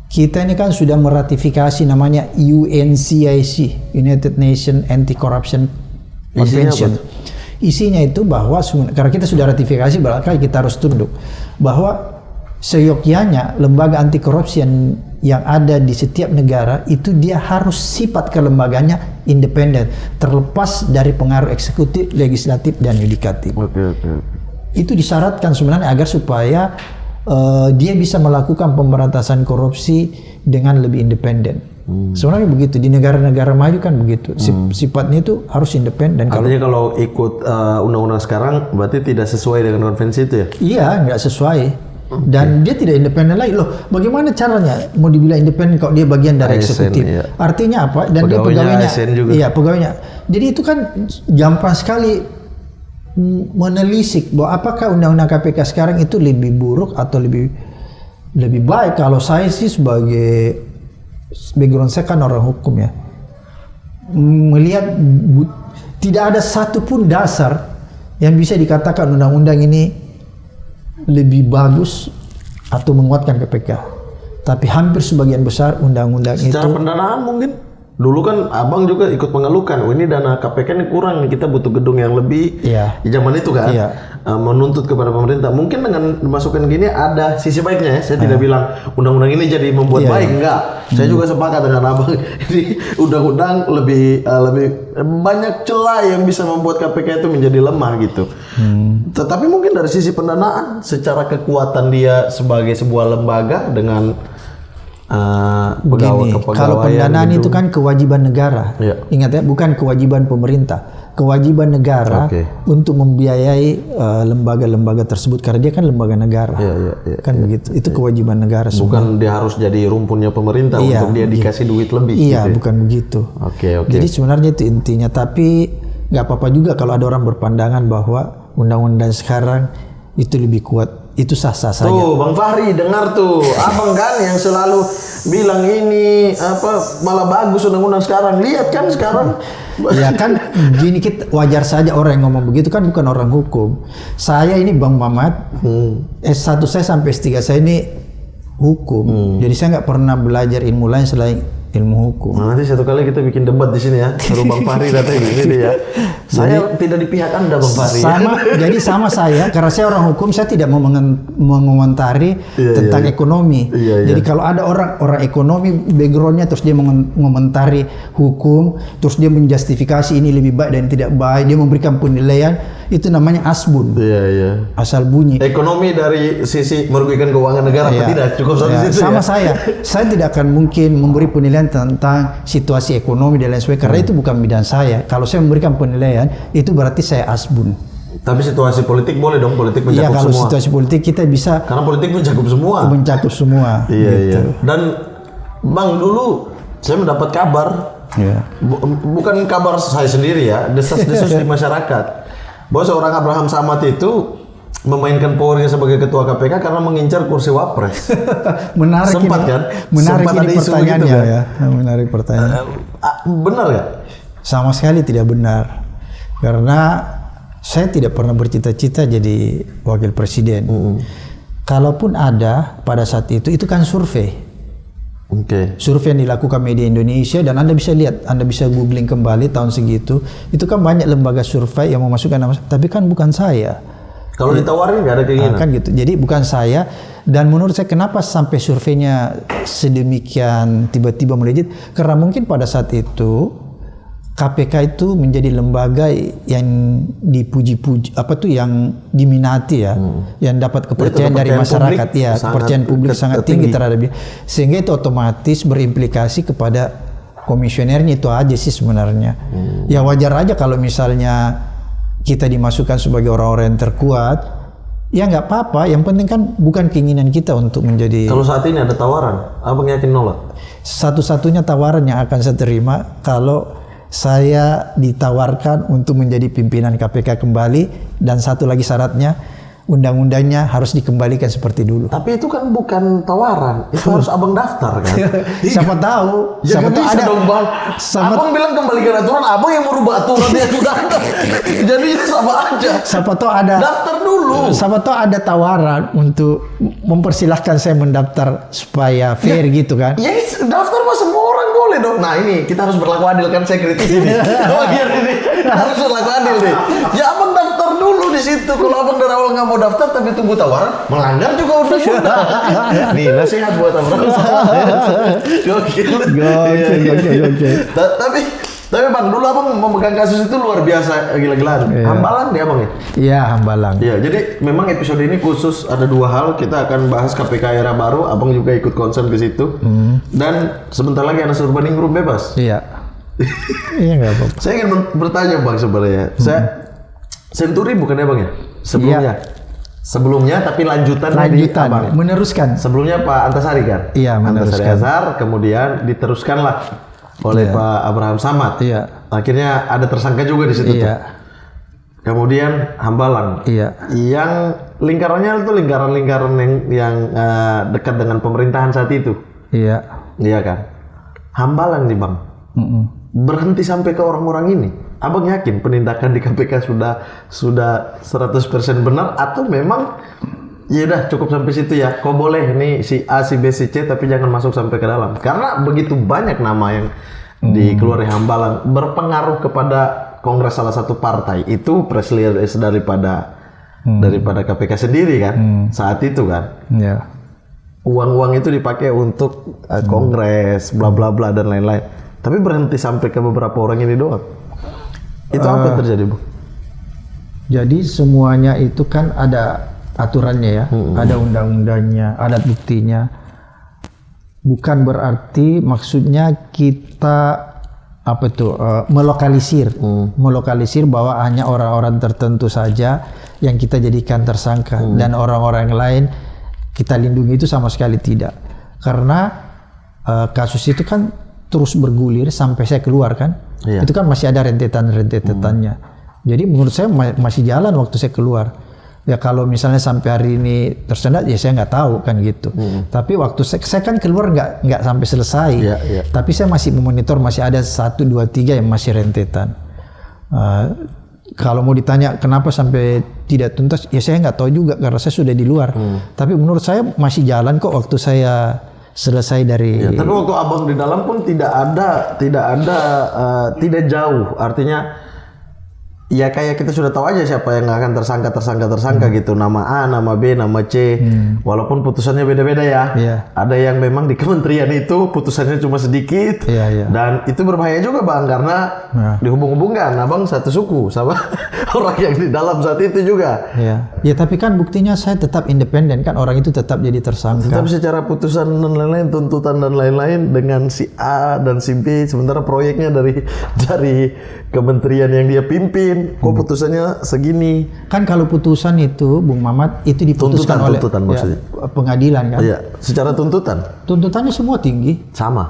kita ini kan sudah meratifikasi namanya UNCIC, United Nations Anti-Corruption Convention. Isinya itu bahwa karena kita sudah ratifikasi, berarti kita harus tunduk bahwa seyogyanya lembaga anti korupsi yang ada di setiap negara itu dia harus sifat kelembagaannya independen, terlepas dari pengaruh eksekutif, legislatif dan yudikatif. Itu disyaratkan sebenarnya agar supaya dia bisa melakukan pemberantasan korupsi dengan lebih independen. Sebenarnya begitu di negara-negara maju kan begitu. Sifatnya itu harus independen. Artinya kalau ikut undang-undang sekarang berarti tidak sesuai dengan konvensi itu ya? Iya, nggak sesuai. Dan dia tidak independen lagi. Loh, bagaimana caranya mau dibilang independen kalau dia bagian dari eksekutif? Iya. Artinya apa? Dan dia pegawainya. Iya, pegawainya. Jadi itu kan gampang sekali menelisik bahwa apakah undang-undang KPK sekarang itu lebih buruk atau lebih baik. Kalau saya sih sebagai background saya kan orang hukum ya, melihat tidak ada satupun dasar yang bisa dikatakan undang-undang ini lebih bagus atau menguatkan KPK. Tapi hampir sebagian besar undang-undang itu. Secara pendanaan mungkin. Dulu kan abang juga ikut mengeluhkan, ini dana KPK ini kurang, kita butuh gedung yang lebih. Iya. Di zaman itu kan, menuntut kepada pemerintah. Mungkin dengan masukan gini ada sisi baiknya ya. Saya tidak bilang undang-undang ini jadi membuat baik, enggak. Saya juga sepakat dengan abang. Ini undang-undang lebih banyak celah yang bisa membuat KPK itu menjadi lemah gitu. Tetapi mungkin dari sisi pendanaan, secara kekuatan dia sebagai sebuah lembaga dengan begini, kalau pendanaan itu kan kewajiban negara. Ingat ya, bukan kewajiban pemerintah. Kewajiban negara untuk membiayai lembaga-lembaga tersebut karena dia kan lembaga negara. Kan begitu. Itu kewajiban negara semua. Bukan dia harus jadi rumpunnya pemerintah untuk dia dikasih duit lebih. Iya, gitu. Bukan begitu. Jadi sebenarnya itu intinya. Tapi nggak apa-apa juga kalau ada orang berpandangan bahwa undang-undang sekarang itu lebih kuat. Itu sah-sah saja. Tuh, Bang Fahri dengar tuh, abang kan yang selalu bilang ini malah bagus undang-undang sekarang. Lihat kan sekarang. Ya kan, gini kita wajar saja orang yang ngomong begitu kan bukan orang hukum. Saya ini Bang Mamat, S1 saya sampai S3 saya ini hukum. Jadi saya nggak pernah belajar ilmu lain selain ilmu hukum. Nah, nanti satu kali kita bikin debat di sini ya. Suruh Bang Fahri datang di sini ya. Saya tidak di pihak Anda Bang Fahri. Jadi sama saya, karena saya orang hukum, saya tidak mau mengomentari tentang ekonomi. Jadi kalau ada orang ekonomi backgroundnya terus dia mengomentari hukum, terus dia menjustifikasi ini lebih baik dan tidak baik, dia memberikan penilaian, itu namanya asbun. Asal bunyi. Ekonomi dari sisi merugikan keuangan negara atau tidak? Cukup sampai situ sama saya tidak akan mungkin memberi penilaian tentang situasi ekonomi dan lain sebagainya karena itu bukan bidang saya. Kalau saya memberikan penilaian itu berarti saya asbun. Tapi situasi politik boleh dong, politik mencakup semua. Iya, kalau situasi politik kita bisa. Karena politik mencakup semua. Mencakup semua. Iya. Dan Bang, dulu saya mendapat kabar, bukan kabar saya sendiri ya, desas-desus di masyarakat, bahwa seorang Abraham Samad itu memainkan powernya sebagai ketua KPK karena mengincar kursi wapres. Menarik Sempat ini, kan? Menarik Sempat ini ada isu pertanyaannya begitu kan? ya. Menarik pertanyaan. Benar nggak? Sama sekali tidak benar. Karena saya tidak pernah bercita-cita jadi wakil presiden. Kalaupun ada pada saat itu kan survei. Oke. Survei yang dilakukan media Indonesia dan Anda bisa lihat, Anda bisa googling kembali tahun segitu. Itu kan banyak lembaga survei yang memasukkan nama, tapi kan bukan saya. Kalau ditawarin nggak ada keinginan. Kan gitu. Jadi bukan saya. Dan menurut saya kenapa sampai surveinya sedemikian tiba-tiba melejit? Karena mungkin pada saat itu KPK itu menjadi lembaga yang dipuji-puji, yang diminati ya, yang dapat kepercayaan dari masyarakat, ya kepercayaan publik sangat tinggi terhadap dia, sehingga itu otomatis berimplikasi kepada komisionernya. Itu aja sih sebenarnya. Ya wajar aja kalau misalnya kita dimasukkan sebagai orang-orang yang terkuat, ya nggak apa-apa. Yang penting kan bukan keinginan kita untuk menjadi. Kalau saat ini ada tawaran, abang yakin nolak? Satu-satunya tawaran yang akan saya terima kalau saya ditawarkan untuk menjadi pimpinan KPK kembali, dan satu lagi syaratnya undang-undangnya harus dikembalikan seperti dulu. Tapi itu kan bukan tawaran, itu harus abang daftar kan. Siapa tahu, Ya siapa kan tahu bisa ada. dong bang. Abang bilang kembalikan aturan, abang yang merubah aturan dia sudah. Jadi sama aja. Siapa tahu ada. Daftar dulu. Siapa tahu ada tawaran untuk mempersilahkan saya mendaftar supaya fair gitu kan. Ya daftar mah semua orang boleh dong. Nah ini kita harus berlaku adil kan, saya kritis ini. Oh iya ini harus berlaku adil nih. Ya abang daftar dulu di situ. Kalau abang dari awal nggak mau daftar tapi tunggu tawaran, melanggar juga undang-undang. Nih nasihat buat abang. Gokil. Tapi bang, dulu abang memegang kasus itu luar biasa, gila-gilaan. Hambalang dia bang ya? Iya, Hambalang. Iya, jadi memang episode ini khusus ada dua hal. Kita akan bahas KPK era baru. Abang juga ikut concern ke situ. Dan sebentar lagi Anas Urbaningrum bebas. Iya. Iya nggak apa-apa. Saya ingin bertanya bang sebenarnya. Saya Senturi bukan ya bang ya? Sebelumnya. Sebelumnya tapi lanjutan dari abang. Meneruskan. Sebelumnya Pak Antasari kan? Iya, meneruskan. Antasari Azhar, kemudian diteruskanlah oleh Pak Abraham Samad. Iya. Akhirnya ada tersangka juga di situ. Iya. Tuh. Kemudian Hambalang. Iya. Yang lingkarannya itu lingkaran-lingkaran yang dekat dengan pemerintahan saat itu. Iya. Iya kan? Hambalang nih bang. Berhenti sampai ke orang-orang ini. Abang yakin penindakan di KPK sudah 100% benar atau memang ya udah cukup sampai situ ya. Kok boleh nih si A, si B, si C tapi jangan masuk sampai ke dalam. Karena begitu banyak nama yang dikeluarkan Hambalang berpengaruh kepada kongres salah satu partai. Itu press release daripada KPK sendiri kan saat itu kan. Iya. Uang-uang itu dipakai untuk kongres bla bla bla dan lain-lain. Tapi berhenti sampai ke beberapa orang ini doang. Itu apa yang terjadi, Bu? Jadi semuanya itu kan ada aturannya ya, ada undang-undangnya, ada buktinya. Bukan berarti maksudnya kita melokalisir bahwa hanya orang-orang tertentu saja yang kita jadikan tersangka dan orang-orang lain kita lindungi, itu sama sekali tidak. Karena kasus itu kan terus bergulir sampai saya keluar kan. Iya. Itu kan masih ada rentetan-rentetannya. Jadi menurut saya masih jalan waktu saya keluar. Ya kalau misalnya sampai hari ini tersendat, ya saya nggak tahu kan gitu. Tapi waktu saya kan keluar nggak sampai selesai. Tapi saya masih memonitor, masih ada 1, 2, 3 yang masih rentetan. Kalau mau ditanya kenapa sampai tidak tuntas, ya saya nggak tahu juga karena saya sudah di luar. Tapi menurut saya masih jalan kok waktu saya selesai dari. Ya, tapi waktu abang di dalam pun tidak jauh. Artinya ya kayak kita sudah tahu aja siapa yang akan tersangka gitu, nama A, nama B, nama C. Walaupun putusannya beda-beda ya. Ada yang memang di kementerian itu putusannya cuma sedikit. Dan itu berbahaya juga bang karena dihubung-hubungkan abang satu suku sama orang yang di dalam saat itu juga. Ya tapi kan buktinya saya tetap independen kan, orang itu tetap jadi tersangka. Tapi secara putusan dan lain-lain, tuntutan dan lain-lain dengan si A dan si B, sementara proyeknya dari kementerian yang dia pimpin. Kok putusannya segini? Kan kalau putusan itu, Bung Mamat, itu diputuskan oleh pengadilan kan? Iya, secara tuntutan. Tuntutannya semua tinggi. Sama.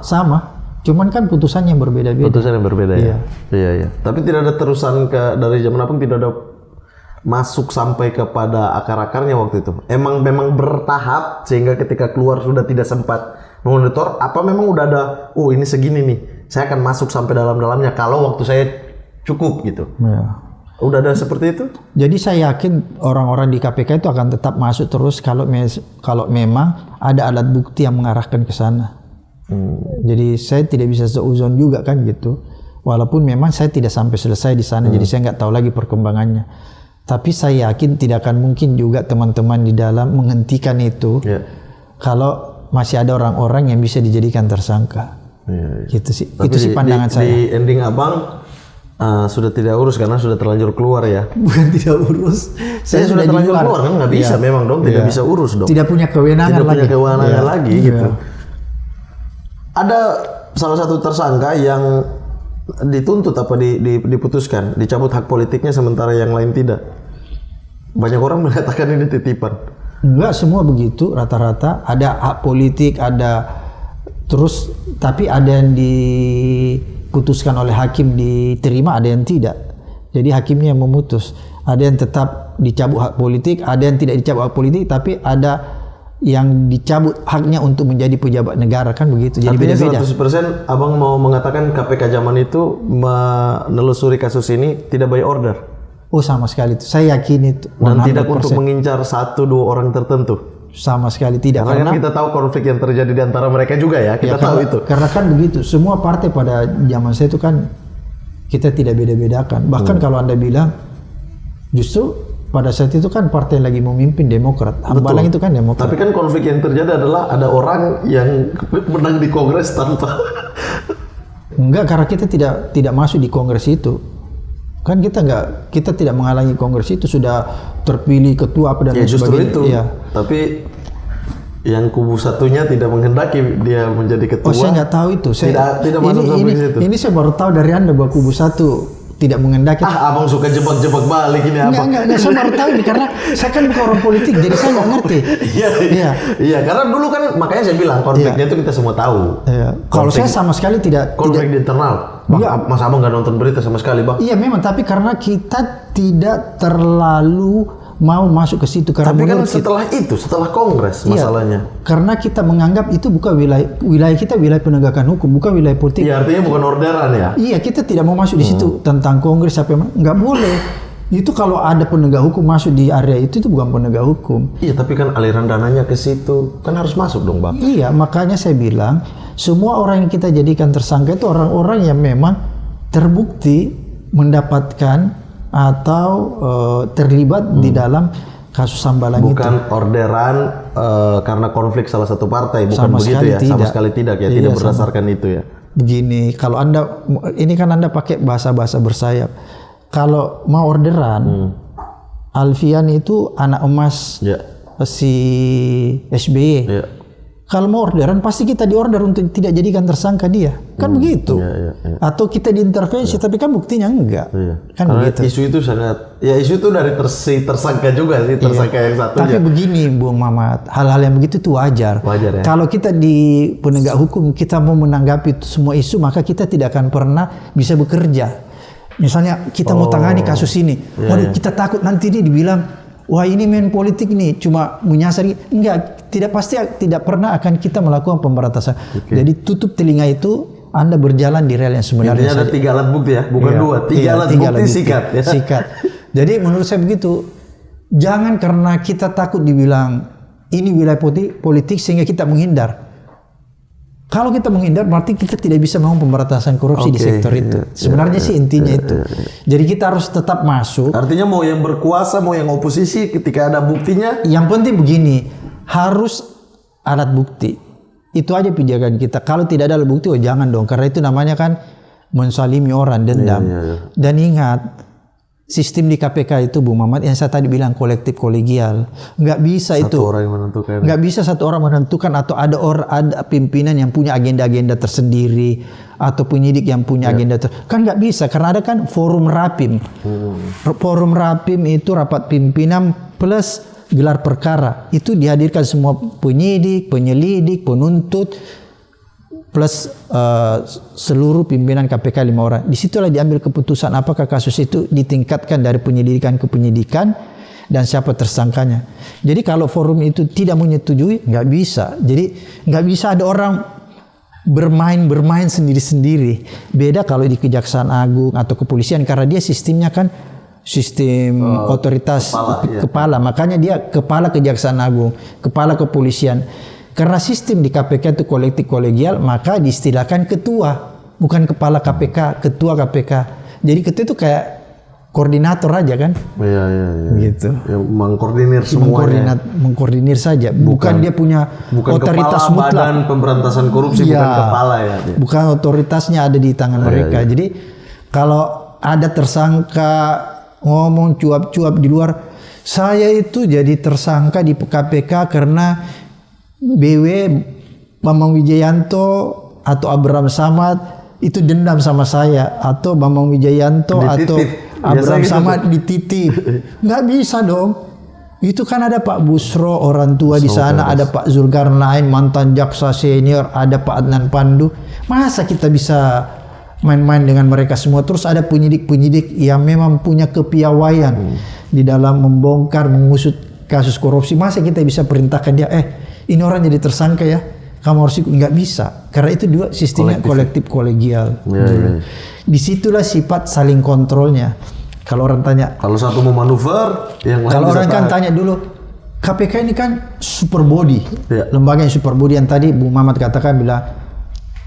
Cuman kan putusannya yang berbeda-beda. Putusan yang berbeda ya. Iya. Tapi tidak ada terusan dari zaman abang, tidak ada masuk sampai kepada akar-akarnya waktu itu? Memang bertahap sehingga ketika keluar sudah tidak sempat memonitor, apa memang udah ada, oh ini segini nih, saya akan masuk sampai dalam-dalamnya kalau waktu saya cukup gitu. Ya. Udah ada seperti itu? Jadi saya yakin orang-orang di KPK itu akan tetap masuk terus kalau memang ada alat bukti yang mengarahkan ke sana. Jadi saya tidak bisa seuzon juga kan gitu. Walaupun memang saya tidak sampai selesai di sana, jadi saya nggak tahu lagi perkembangannya. Tapi saya yakin tidak akan mungkin juga teman-teman di dalam menghentikan itu kalau masih ada orang-orang yang bisa dijadikan tersangka. Gitu sih. Tapi itu sih pandangan saya. Di ending abang sudah tidak urus karena sudah terlanjur keluar ya. Bukan tidak urus. Saya sudah terlanjur keluar kan nggak bisa memang dong, tidak bisa urus dong. Tidak punya kewenangan lagi. Tidak punya kewenangan lagi gitu. Ada salah satu tersangka yang dituntut apa diputuskan, dicabut hak politiknya sementara yang lain tidak. Banyak orang mengatakan ini titipan. Enggak semua begitu, rata-rata ada hak politik, ada terus tapi ada yang diputuskan oleh hakim diterima, ada yang tidak. Jadi hakimnya yang memutus. Ada yang tetap dicabut hak politik, ada yang tidak dicabut hak politik, tapi ada yang dicabut haknya untuk menjadi pejabat negara, kan begitu. Jadi beda-beda. 100% abang mau mengatakan KPK zaman itu menelusuri kasus ini tidak by order. Oh sama sekali itu. Saya yakin itu. 100%. Dan tidak untuk mengincar 1-2 orang tertentu. Sama sekali tidak. Karena kan kita tahu konflik yang terjadi di antara mereka juga ya. Kita tahu itu. Karena kan begitu. Semua partai pada zaman saya itu kan kita tidak beda-bedakan. Bahkan kalau Anda bilang justru pada saat itu kan partai yang lagi memimpin Demokrat. Hambalang itu kan Demokrat. Tapi kan konflik yang terjadi adalah ada orang yang menang di Kongres tanpa. Enggak, karena kita tidak masuk di Kongres itu. Kan kita tidak menghalangi Kongres itu, sudah terpilih ketua apa dan lain justru sebagainya. itu. Ya. Tapi yang kubu satunya tidak menghendaki dia menjadi ketua. Oh, saya nggak tahu itu. Tidak masuk sampai ke situ. Ini saya baru tahu dari Anda bahwa kubu satu tidak mengendaki. Abang suka jebak-jebak balik ini apa? Enggak, saya baru tahu ini karena saya kan bukan orang politik, jadi saya nggak ngerti. Iya, karena dulu kan makanya saya bilang konfliknya itu kita semua tahu. Iya. Kalau saya sama sekali tidak. Konflik di internal. Bang, Mas Abang nggak nonton berita sama sekali, Bang. Iya memang, tapi karena kita tidak terlalu mau masuk ke situ. Karena tapi kan setelah Kongres masalahnya. Karena kita menganggap itu bukan wilayah kita, wilayah penegakan hukum, bukan wilayah politik. Iya, artinya bukan orderan ya. Iya, kita tidak mau masuk di situ tentang Kongres apa nggak boleh. Itu kalau ada penegak hukum masuk di area itu bukan penegak hukum. Iya, tapi kan aliran dananya ke situ kan harus masuk dong, Bang. Iya, makanya saya bilang semua orang yang kita jadikan tersangka itu orang-orang yang memang terbukti mendapatkan atau terlibat di dalam kasus Hambalang itu. Bukan orderan karena konflik salah satu partai, bukan sama begitu ya? Tidak. Sama sekali tidak ya, tidak berdasarkan itu ya. Begini, kalau ini kan Anda pakai bahasa-bahasa bersayap. Kalau mau orderan, Alfian itu anak emas si SBY. Kalau mau orderan pasti kita diorder untuk tidak jadikan tersangka dia, kan begitu. Atau kita diintervensi, tapi kan buktinya enggak. Kan karena begitu. Isu itu sangat, isu itu dari tersangka juga sih, tersangka yang satu. Tapi begini, Bung Mamat, hal-hal yang begitu itu wajar. Ya. Kalau kita di penegak hukum kita mau menanggapi semua isu, maka kita tidak akan pernah bisa bekerja. Misalnya kita mau tangani kasus ini, waduh kita takut nanti ini dibilang, wah ini main politik nih, cuma menyasar. Enggak, tidak pernah akan kita melakukan pemberantasan. Jadi tutup telinga itu, Anda berjalan di rel yang sebenarnya. Intinya ada 3 alat bukti ya, bukan 2. 3 alat bukti sikat. Ya. Sikat. Jadi menurut saya begitu. Jangan karena kita takut dibilang ini wilayah politik sehingga kita menghindar. Kalau kita menghindar berarti kita tidak bisa melakukan pemberantasan korupsi di sektor itu. Sebenarnya sih intinya itu. Jadi kita harus tetap masuk. Artinya mau yang berkuasa, mau yang oposisi, ketika ada buktinya. Yang penting begini, harus alat bukti. Itu aja pijakan kita. Kalau tidak ada alat bukti, jangan dong. Karena itu namanya kan mensalimi orang, dendam. Dan ingat, sistem di KPK itu, Bung Mamat, yang saya tadi bilang kolektif kolegial, nggak bisa satu orang yang menentukan. Nggak bisa satu orang menentukan, atau ada pimpinan yang punya agenda-agenda tersendiri, atau penyidik yang punya agenda kan nggak bisa, karena ada kan forum rapim. Forum rapim itu rapat pimpinan plus gelar perkara, itu dihadirkan semua penyidik, penyelidik, penuntut, plus seluruh pimpinan KPK 5 orang. Disitulah diambil keputusan apakah kasus itu ditingkatkan dari penyelidikan ke penyidikan dan siapa tersangkanya. Jadi kalau forum itu tidak menyetujui, nggak bisa. Jadi nggak bisa ada orang bermain sendiri-sendiri. Beda kalau di Kejaksaan Agung atau kepolisian karena dia sistemnya kan sistem otoritas kepala. Makanya dia kepala Kejaksaan Agung, kepala kepolisian. Karena sistem di KPK itu kolektif kolegial, maka diistilahkan ketua, bukan kepala KPK, ketua KPK. Jadi ketua itu kayak koordinator aja kan? Iya. Gitu. Ya, mengkoordinir semuanya. Mengkoordinir saja. Bukan dia punya otoritas kepala mutlak. Badan Pemberantasan Korupsi, bukan kepala ya. Bukan otoritasnya ada di tangan mereka. Jadi kalau ada tersangka ngomong cuap-cuap di luar, saya itu jadi tersangka di KPK karena BW Bambang Wijayanto atau Abraham Samad itu dendam sama saya, atau Bambang Wijayanto atau Abraham Samad dititip. Nggak bisa dong. Itu kan ada Pak Busro orang tua di sana, ada Pak Zulkarnain mantan jaksa senior, ada Pak Adnan Pandu. Masa kita bisa main-main dengan mereka semua? Terus ada penyidik-penyidik yang memang punya kepiawaian di dalam membongkar, mengusut kasus korupsi. Masa kita bisa perintahkan dia, ini orang jadi tersangka ya, kamu harus ikut? Nggak bisa. Karena itu dua sistemnya kolektif kolegial. Disitulah sifat saling kontrolnya. Kalau orang tanya, kalau satu mau manuver, yang lain kalau orang kan tanya dulu, KPK ini kan super body, lembaga yang super body yang tadi Bung Mamat katakan, bilang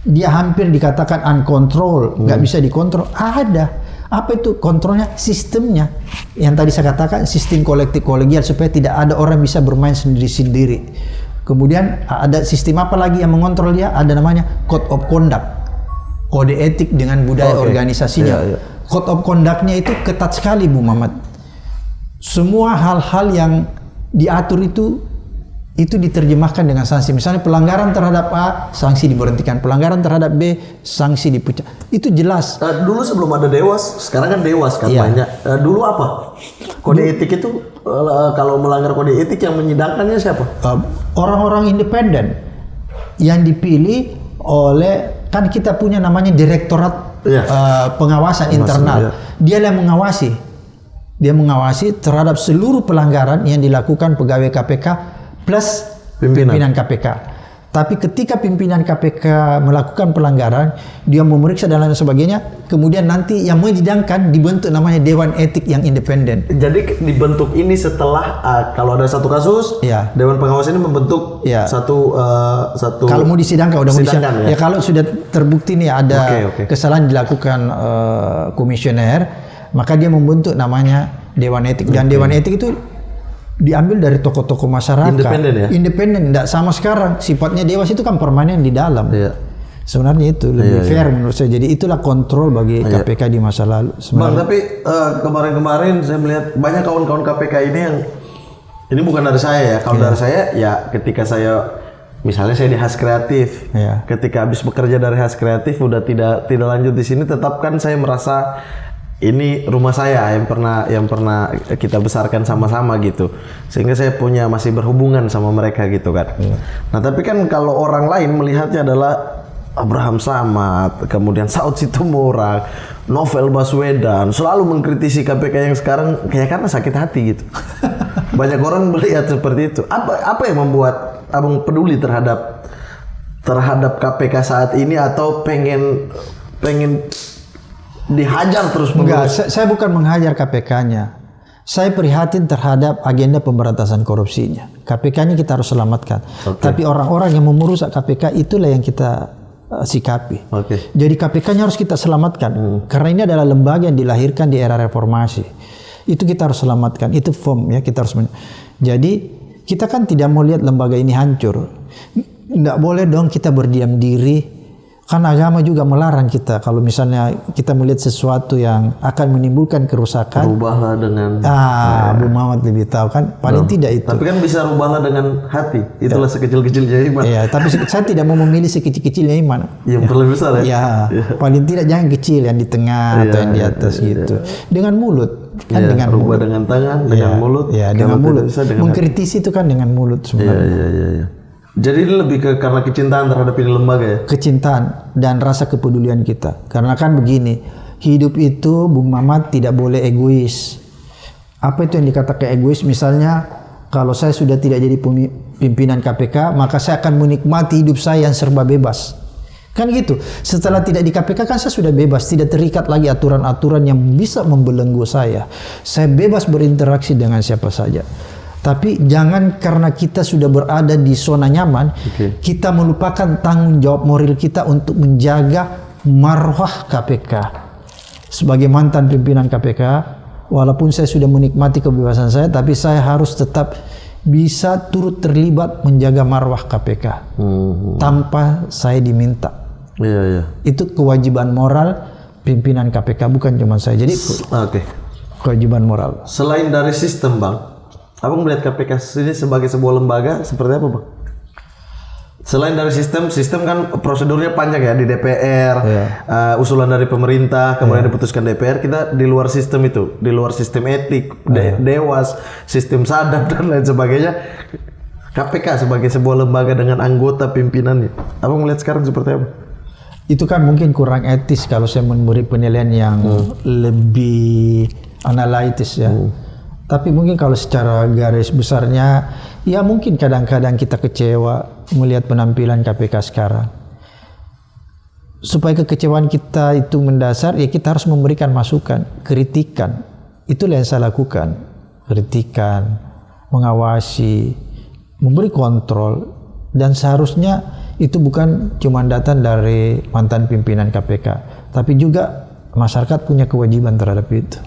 dia hampir dikatakan uncontrol, nggak bisa dikontrol. Ada. Apa itu kontrolnya? Sistemnya. Yang tadi saya katakan sistem kolektif kolegial supaya tidak ada orang bisa bermain sendiri-sendiri. Kemudian ada sistem apa lagi yang mengontrol dia? Ada namanya code of conduct, kode etik dengan budaya organisasinya. Code of conduct-nya itu ketat sekali, Bu Mamat. Semua hal-hal yang diatur itu diterjemahkan dengan sanksi. Misalnya pelanggaran terhadap A, sanksi diberhentikan. Pelanggaran terhadap B, sanksi dipecat. Itu jelas. Dulu sebelum ada Dewas, sekarang kan Dewas kan banyak. Dulu apa? Kode etik itu kalau melanggar kode etik yang menyidangkannya siapa? Orang-orang independen yang dipilih oleh, kan kita punya namanya direktorat pengawasan internal. Dia yang mengawasi. Dia mengawasi terhadap seluruh pelanggaran yang dilakukan pegawai KPK plus pimpinan KPK. Tapi ketika pimpinan KPK melakukan pelanggaran, dia memeriksa dan lain sebagainya, kemudian nanti yang menyidangkan dibentuk namanya Dewan Etik yang independen. Jadi dibentuk ini setelah kalau ada satu kasus, Dewan Pengawas ini membentuk satu kalau mau disidangkan, udah mau disidangkan. Ya kalau sudah terbukti nih ada kesalahan dilakukan komisioner, maka dia membentuk namanya Dewan Etik. Dan Dewan Etik itu diambil dari tokoh-tokoh masyarakat. Independen, tidak sama sekarang. Sifatnya Dewas itu kan permanen di dalam. Sebenarnya itu lebih fair menurut saya. Jadi itulah kontrol bagi KPK di masa lalu. Bang, tapi kemarin-kemarin saya melihat banyak kawan-kawan KPK ini yang, ini bukan dari saya ya. Kalau dari saya ya ketika saya, misalnya saya di Has Kreatif, ketika habis bekerja dari Has Kreatif udah tidak lanjut di sini, tetap kan saya merasa ini rumah saya yang pernah kita besarkan sama-sama gitu, sehingga saya masih berhubungan sama mereka gitu kan. Nah tapi kan kalau orang lain melihatnya adalah Abraham Samad, kemudian Saud Situmorang, Novel Baswedan selalu mengkritisi KPK yang sekarang kayak karena sakit hati gitu. Banyak orang melihat seperti itu. Apa yang membuat abang peduli terhadap KPK saat ini, atau pengen dihajar terus menerus? Enggak, saya bukan menghajar KPK-nya. Saya prihatin terhadap agenda pemberantasan korupsinya. KPK-nya kita harus selamatkan. Tapi orang-orang yang merusak KPK itulah yang kita sikapi. Jadi KPK-nya harus kita selamatkan. Karena ini adalah lembaga yang dilahirkan di era reformasi. Itu kita harus selamatkan. Itu form ya, kita harus. Jadi kita kan tidak mau lihat lembaga ini hancur. Nggak boleh dong kita berdiam diri. Kan agama juga melarang kita kalau misalnya kita melihat sesuatu yang akan menimbulkan kerusakan. Rubahlah dengan. Bu Muhammad lebih tahu kan. Paling tidak itu. Tapi kan bisa rubahlah dengan hati. Itulah sekecil-kecilnya iman. Iya, tapi saya tidak mau memilih sekecil-kecilnya iman. Yang paling besar ya. Paling tidak jangan kecil, yang di tengah atau yang di atas gitu. Dengan mulut. Kan dengan rubah mulut. Dengan tangan, dengan mulut. Iya, dengan mulut. Mengkritisi itu kan dengan mulut sebenarnya. Iya. Jadi ini lebih ke karena kecintaan terhadap ini lembaga ya? Kecintaan dan rasa kepedulian kita. Karena kan begini, hidup itu Bung Mamat tidak boleh egois. Apa itu yang dikatakan egois? Misalnya kalau saya sudah tidak jadi pimpinan KPK, maka saya akan menikmati hidup saya yang serba bebas. Kan gitu. Setelah tidak di KPK kan saya sudah bebas, tidak terikat lagi aturan-aturan yang bisa membelenggu saya. Saya bebas berinteraksi dengan siapa saja. Tapi jangan karena kita sudah berada di zona nyaman, kita melupakan tanggung jawab moral kita untuk menjaga marwah KPK. Sebagai mantan pimpinan KPK, walaupun saya sudah menikmati kebebasan saya, tapi saya harus tetap bisa turut terlibat menjaga marwah KPK tanpa saya diminta. Iya. Itu kewajiban moral pimpinan KPK, bukan cuma saya. Jadi kewajiban moral. Selain dari sistem, Bang, Abang melihat KPK ini sebagai sebuah lembaga seperti apa, Bang? Selain dari sistem kan prosedurnya panjang ya di DPR, usulan dari pemerintah, kemudian diputuskan DPR. Kita di luar sistem itu, di luar sistem etik, dewas, sistem sadap dan lain sebagainya. KPK sebagai sebuah lembaga dengan anggota pimpinannya, Abang melihat sekarang seperti apa? Itu kan mungkin kurang etis kalau saya memberi penilaian yang lebih analitis ya. Tapi mungkin kalau secara garis besarnya, ya mungkin kadang-kadang kita kecewa melihat penampilan KPK sekarang. Supaya kekecewaan kita itu mendasar, ya kita harus memberikan masukan, kritikan. Itulah yang saya lakukan. Kritikan, mengawasi, memberi kontrol. Dan seharusnya itu bukan cuma datang dari mantan pimpinan KPK, tapi juga masyarakat punya kewajiban terhadap itu.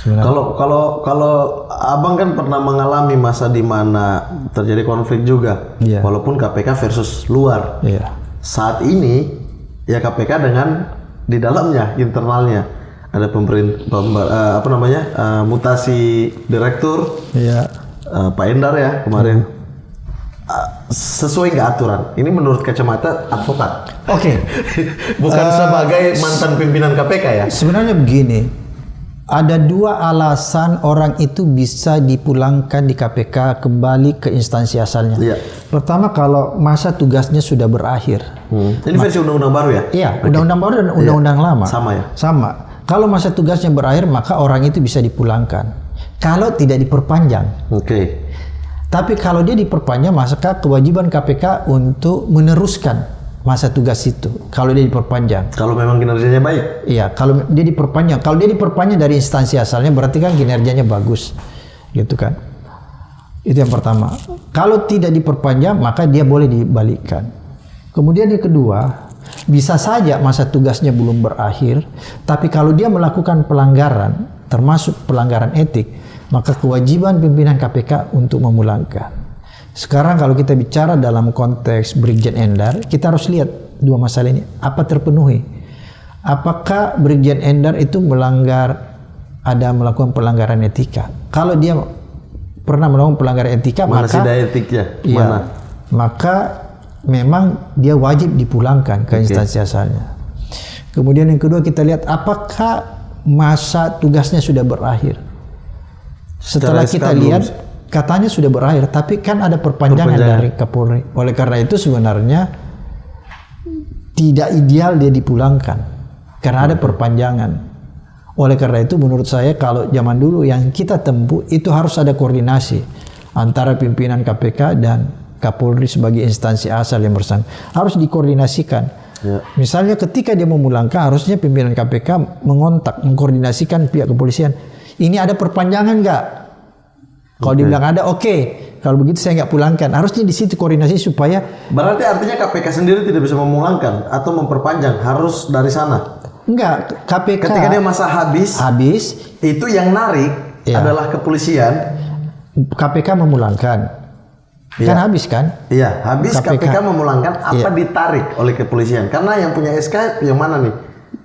Kalau Abang kan pernah mengalami masa di mana terjadi konflik juga, walaupun KPK versus luar. Saat ini ya KPK dengan di dalamnya internalnya ada mutasi direktur, Pak Endar ya kemarin. Sesuai nggak aturan? Ini menurut kacamata advokat. Bukan sebagai mantan pimpinan KPK ya. Sebenarnya begini. Ada dua alasan orang itu bisa dipulangkan di KPK kembali ke instansi asalnya. Pertama, kalau masa tugasnya sudah berakhir. Ini versi undang-undang baru ya? Iya, undang-undang baru dan undang-undang lama. Sama ya? Sama. Kalau masa tugasnya berakhir, maka orang itu bisa dipulangkan. Kalau tidak diperpanjang. Tapi kalau dia diperpanjang, maka kewajiban KPK untuk meneruskan masa tugas itu kalau dia diperpanjang. Kalau memang kinerjanya baik? Iya, kalau dia diperpanjang. Kalau dia diperpanjang dari instansi asalnya berarti kan kinerjanya bagus. Gitu kan. Itu yang pertama. Kalau tidak diperpanjang maka dia boleh dibalikkan. Kemudian yang kedua, bisa saja masa tugasnya belum berakhir, tapi kalau dia melakukan pelanggaran, termasuk pelanggaran etik, maka kewajiban pimpinan KPK untuk memulangkan. Sekarang kalau kita bicara dalam konteks Brigjen Endar, kita harus lihat dua masalah ini. Apa terpenuhi? Apakah Brigjen Endar itu melakukan pelanggaran etika? Kalau dia pernah melakukan pelanggaran etika, maka etiknya? Maka memang dia wajib dipulangkan ke instansi asalnya. Kemudian yang kedua kita lihat apakah masa tugasnya sudah berakhir. Setelah kita lihat katanya sudah berakhir, tapi kan ada perpanjangan dari Kapolri. Oleh karena itu sebenarnya tidak ideal dia dipulangkan karena ada perpanjangan. Oleh karena itu menurut saya kalau zaman dulu yang kita tempuh itu harus ada koordinasi antara pimpinan KPK dan Kapolri sebagai instansi asal yang bersangkutan. Harus dikoordinasikan. Misalnya ketika dia memulangkan, harusnya pimpinan KPK mengkoordinasikan pihak kepolisian. Ini ada perpanjangan nggak? Kalau dibilang ada, kalau begitu saya nggak pulangkan. Harusnya di situ koordinasi supaya. Berarti artinya KPK sendiri tidak bisa memulangkan atau memperpanjang, harus dari sana. Enggak, KPK. Ketika dia masa habis, itu yang narik adalah kepolisian. KPK memulangkan. Kan habis kan? Iya, habis KPK memulangkan apa ditarik oleh kepolisian. Karena yang punya SK yang mana nih?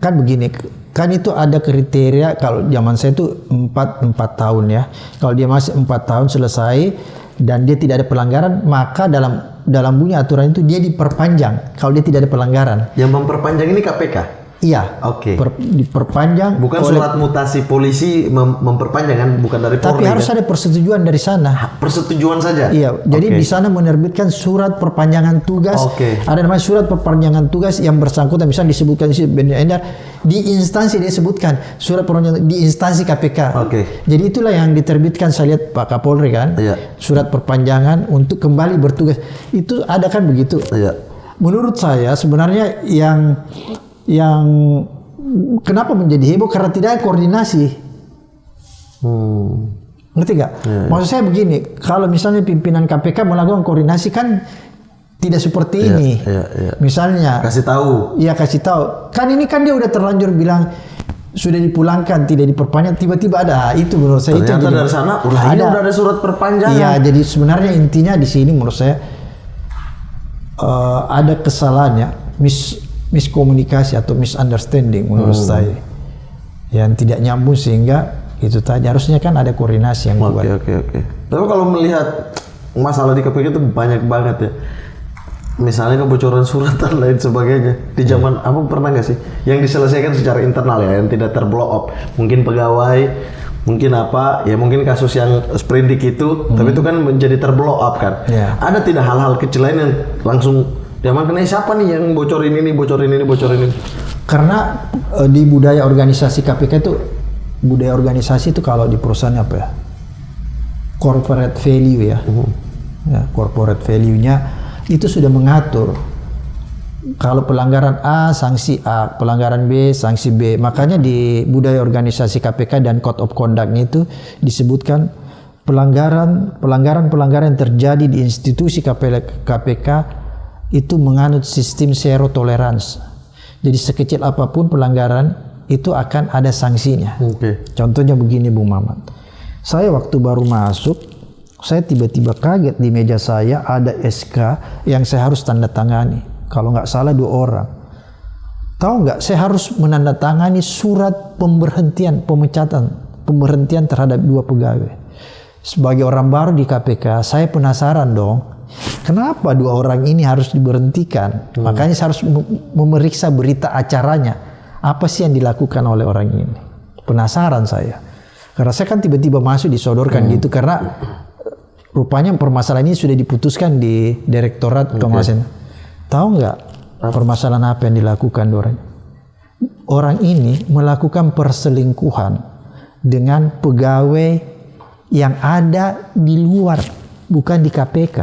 Kan begini. Kan itu ada kriteria kalau zaman saya itu 4 tahun ya. Kalau dia masih 4 tahun selesai dan dia tidak ada pelanggaran, maka dalam bunyi aturan itu dia diperpanjang kalau dia tidak ada pelanggaran. Yang memperpanjang ini KPK? Iya. Oke. Diperpanjang. Bukan surat mutasi polisi memperpanjang kan, bukan dari Tapi Polri. harus ada persetujuan dari sana. Persetujuan saja. Iya. Jadi di sana menerbitkan surat perpanjangan tugas. Ada namanya surat perpanjangan tugas yang bersangkutan, misalnya disebutkan di instansi dia sebutkan surat perpanjangan di instansi KPK. Jadi itulah yang diterbitkan, saya lihat Pak Kapolri kan. Surat perpanjangan untuk kembali bertugas. Itu ada kan begitu. Menurut saya sebenarnya yang kenapa menjadi heboh karena tidak ada koordinasi. Ngerti nggak? Maksud saya begini, kalau misalnya pimpinan KPK melakukan koordinasi kan tidak seperti ini. Misalnya kasih tahu. Iya, kasih tahu. Kan ini kan dia udah terlanjur bilang sudah dipulangkan, tidak diperpanjang, tiba-tiba ada. Itu menurut saya ternyata itu dari sana udah ada surat perpanjangan. Iya, jadi sebenarnya intinya di sini menurut saya ada kesalahannya, miskomunikasi atau misunderstanding menurut saya yang tidak nyambung, sehingga itu tadi harusnya kan ada koordinasi yang kuat. Oke. Tapi kalau melihat masalah di KPK itu banyak banget ya. Misalnya kebocoran surat dan lain sebagainya. Di zaman apa pernah nggak sih yang diselesaikan secara internal ya, yang tidak terblow up? Mungkin pegawai, mungkin apa ya, mungkin kasus yang sprindik itu, tapi itu kan menjadi terblow up kan. Ada tidak hal-hal kecil lain yang langsung diamankan, siapa nih yang bocorin ini. Karena di budaya organisasi KPK itu, budaya organisasi itu kalau di perusahaan apa ya, corporate value ya, corporate value-nya itu sudah mengatur kalau pelanggaran A sanksi A, pelanggaran B sanksi B. Makanya di budaya organisasi KPK dan Code of Conduct itu disebutkan pelanggaran yang terjadi di institusi KPK itu menganut sistem zero tolerance. Jadi sekecil apapun pelanggaran itu akan ada sanksinya. Contohnya begini Bung Mamat. Saya waktu baru masuk, saya tiba-tiba kaget di meja saya ada SK yang saya harus tanda tangani. Kalau nggak salah 2 orang. Tahu nggak? Saya harus menandatangani surat pemberhentian terhadap 2 pegawai. Sebagai orang baru di KPK, saya penasaran dong. Kenapa 2 orang ini harus diberhentikan? Makanya saya harus memeriksa berita acaranya. Apa sih yang dilakukan oleh orang ini? Penasaran saya. Karena saya kan tiba-tiba masuk disodorkan gitu. Karena rupanya permasalahan ini sudah diputuskan di Direktorat Pengawasan. Tahu nggak permasalahan apa yang dilakukan orang? Orang ini melakukan perselingkuhan dengan pegawai yang ada di luar, bukan di KPK.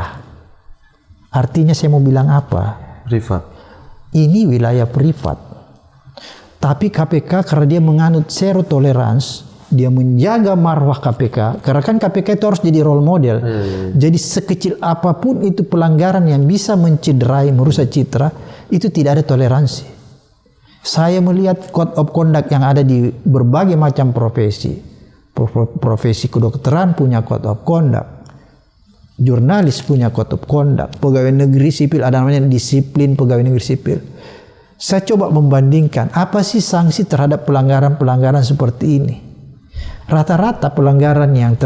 Artinya saya mau bilang apa? Privat. Ini wilayah privat. Tapi KPK karena dia menganut zero tolerance, dia menjaga marwah KPK. Karena kan KPK itu harus jadi role model. Jadi sekecil apapun itu pelanggaran yang bisa mencederai, merusak citra, itu tidak ada toleransi. Saya melihat Code of Conduct yang ada di berbagai macam profesi. Profesi kedokteran punya Code of Conduct. Jurnalis punya Code of Conduct, pegawai negeri sipil ada namanya disiplin pegawai negeri sipil. Saya coba membandingkan apa sih sanksi terhadap pelanggaran-pelanggaran seperti ini. Rata-rata pelanggaran yang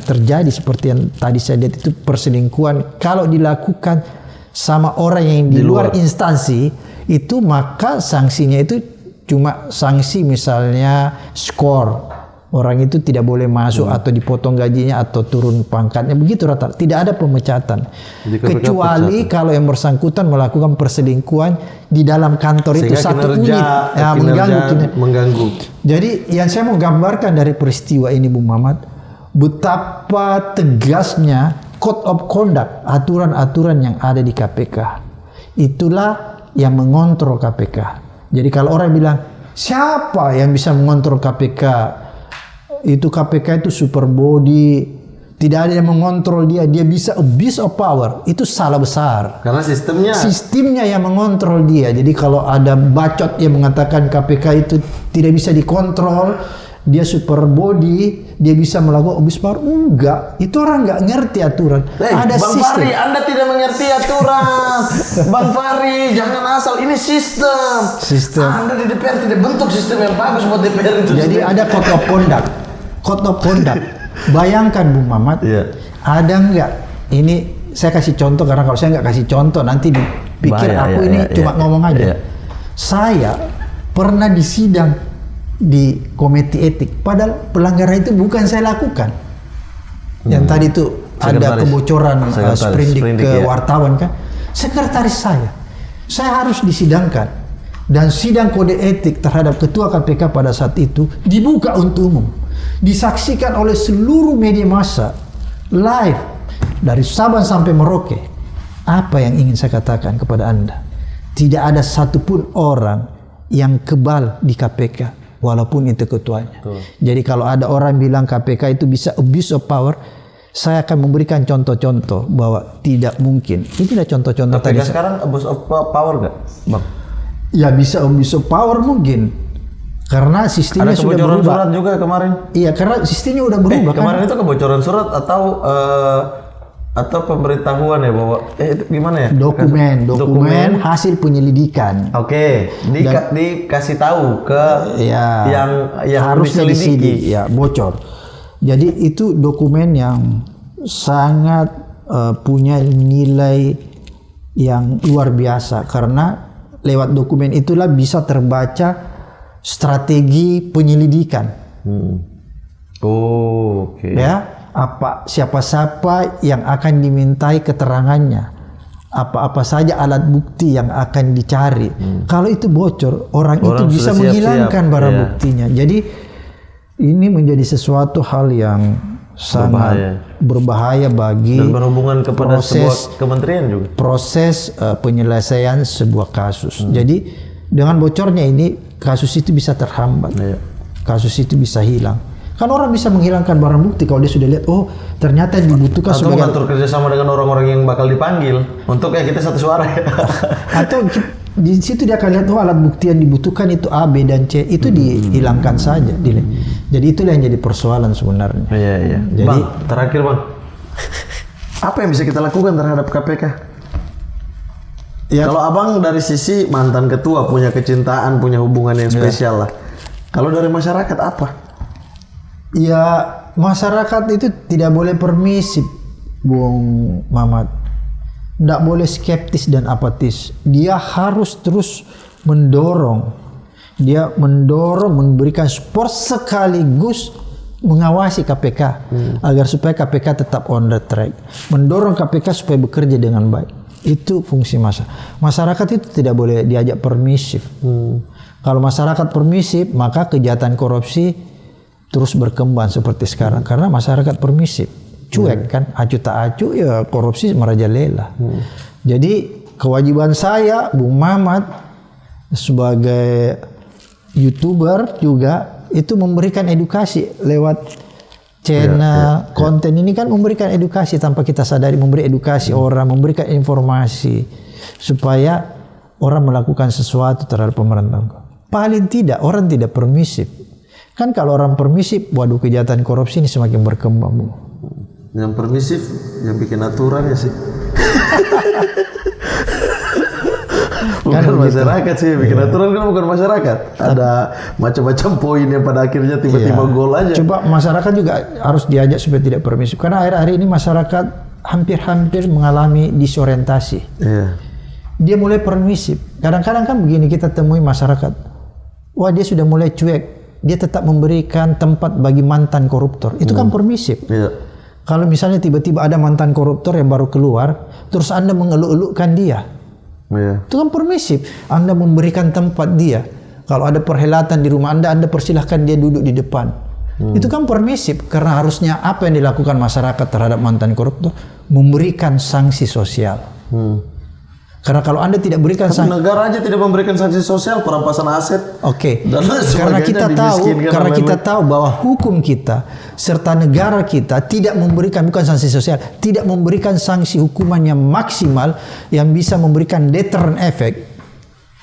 terjadi seperti yang tadi saya lihat itu perselingkuhan, kalau dilakukan sama orang yang di luar instansi itu, maka sanksinya itu cuma sanksi misalnya skor. Orang itu tidak boleh masuk atau dipotong gajinya atau turun pangkatnya, begitu rata. Tidak ada pemecatan. Kecuali kalau yang bersangkutan melakukan perselingkuhan di dalam kantor itu satu unit, ya, mengganggu. Jadi yang saya mau gambarkan dari peristiwa ini Bung Mamat, betapa tegasnya Code of Conduct, aturan-aturan yang ada di KPK. Itulah yang mengontrol KPK. Jadi kalau orang bilang, siapa yang bisa mengontrol KPK? Itu KPK itu super body, tidak ada yang mengontrol dia bisa abuse of power. Itu salah besar. Karena sistemnya yang mengontrol dia. Jadi kalau ada bacot yang mengatakan KPK itu tidak bisa dikontrol, dia super body, dia bisa melakukan abuse power, enggak. Itu orang nggak ngerti aturan. Ada Bang sistem. Fahri, Anda tidak mengerti aturan. Bang Fahri, jangan asal, ini sistem. Anda di DPR tidak bentuk sistem yang bagus buat DPR itu. Jadi ada Code of Conduct. Code of Conduct. Bayangkan Bung Mamat, ada nggak? Ini saya kasih contoh, karena kalau saya nggak kasih contoh nanti dipikir aku ini cuma ngomong aja. Saya pernah disidang di komite etik, padahal pelanggaran itu bukan saya lakukan. Yang tadi itu ada Sekretaris. kebocoran sprindik Sprindik, ke ya. wartawan kan, sekretaris saya harus disidangkan, dan sidang kode etik terhadap ketua KPK pada saat itu dibuka untuk umum, disaksikan oleh seluruh media massa live dari Sabang sampai Merauke. Apa yang ingin saya katakan kepada Anda? Tidak ada satupun orang yang kebal di KPK, walaupun itu ketuanya. Jadi kalau ada orang bilang KPK itu bisa abuse of power, saya akan memberikan contoh-contoh bahwa tidak mungkin. Itu dah contoh-contoh tadi. KPK sekarang abuse of power gak, Bang? Ya bisa abuse of power mungkin. Karena sistemnya Ada sudah kebocoran berubah. surat juga kemarin. Iya, karena sistemnya udah berubah kan. Kemarin itu kebocoran surat atau pemberitahuan ya bahwa itu gimana ya? Dokumen hasil penyelidikan. Oke, dikasih tahu ke Ya, yang harusnya diselidiki. disidik, ya bocor. Jadi itu dokumen yang sangat punya nilai yang luar biasa, karena lewat dokumen itulah bisa terbaca strategi penyelidikan. Oh, oke. Ya, siapa-siapa yang akan dimintai keterangannya, apa-apa saja alat bukti yang akan dicari. Kalau itu bocor, orang itu bisa sudah menghilangkan siap-siap. barang Iya. buktinya. Jadi ini menjadi sesuatu hal yang sangat berbahaya bagi Dan berhubungan kepada proses- sebuah kementerian juga. proses penyelesaian sebuah kasus. Jadi dengan bocornya ini kasus itu bisa terhambat, Iya. kasus itu bisa hilang. Kan orang bisa menghilangkan barang bukti kalau dia sudah lihat, oh ternyata yang dibutuhkan Atau sebagai, mengatur kerjasama dengan orang-orang yang bakal dipanggil untuk kita satu suara ya. atau di situ dia akan lihat, oh alat bukti yang dibutuhkan itu A, B dan C, itu dihilangkan saja. Jadi itulah yang jadi persoalan sebenarnya. Iya. Jadi- Bang, terakhir Bang, apa yang bisa kita lakukan terhadap KPK? Ya. Kalau abang dari sisi mantan ketua punya kecintaan, punya hubungan yang spesial lah. Kalau dari masyarakat apa? Ya, masyarakat itu tidak boleh permisif, Bung Mamat. Tidak boleh skeptis dan apatis. Dia harus terus mendorong. Dia mendorong, memberikan support sekaligus mengawasi KPK agar supaya KPK tetap on the track. Mendorong KPK supaya bekerja dengan baik. Itu fungsi masyarakat itu tidak boleh diajak permisif. Kalau masyarakat permisif, maka kejahatan korupsi terus berkembang seperti sekarang, karena masyarakat permisif, cuek kan, acu tak acu ya korupsi merajalela. Jadi kewajiban saya, Bung Mamat, sebagai YouTuber juga itu memberikan edukasi lewat channel konten ini, kan memberikan edukasi tanpa kita sadari, memberi edukasi orang, memberikan informasi supaya orang melakukan sesuatu terhadap pemerintah. Paling tidak orang tidak permisif. Kan kalau orang permisif, waduh kejahatan korupsi ini semakin berkembang, Bu. Yang permisif, yang bikin aturan ya sih. Bukan masyarakat sih, yang bikin aturan kan bukan masyarakat. Ada macam-macam poin yang pada akhirnya tiba-tiba gol aja. Coba masyarakat juga harus diajak supaya tidak permisif. Karena akhir-akhir ini masyarakat hampir-hampir mengalami disorientasi. Iya. Dia mulai permisif. Kadang-kadang kan begini kita temui masyarakat. Wah, dia sudah mulai cuek. Dia tetap memberikan tempat bagi mantan koruptor. Itu kan permisif. Iya. Kalau misalnya tiba-tiba ada mantan koruptor yang baru keluar, terus Anda mengeluk-elukkan dia, Iya. itu kan permisif. Anda memberikan tempat dia. Kalau ada perhelatan di rumah Anda persilahkan dia duduk di depan. Itu kan permisif, karena harusnya apa yang dilakukan masyarakat terhadap mantan koruptor, memberikan sanksi sosial. Karena kalau Anda tidak berikan sanksi, Negara aja tidak memberikan sanksi sosial, perampasan aset. oke. Dan Karena kita tahu, dimiskinkan karena oleh kita tahu bahwa hukum kita serta negara kita tidak memberikan, bukan sanksi sosial, tidak memberikan sanksi hukuman yang maksimal yang bisa memberikan deterrent effect.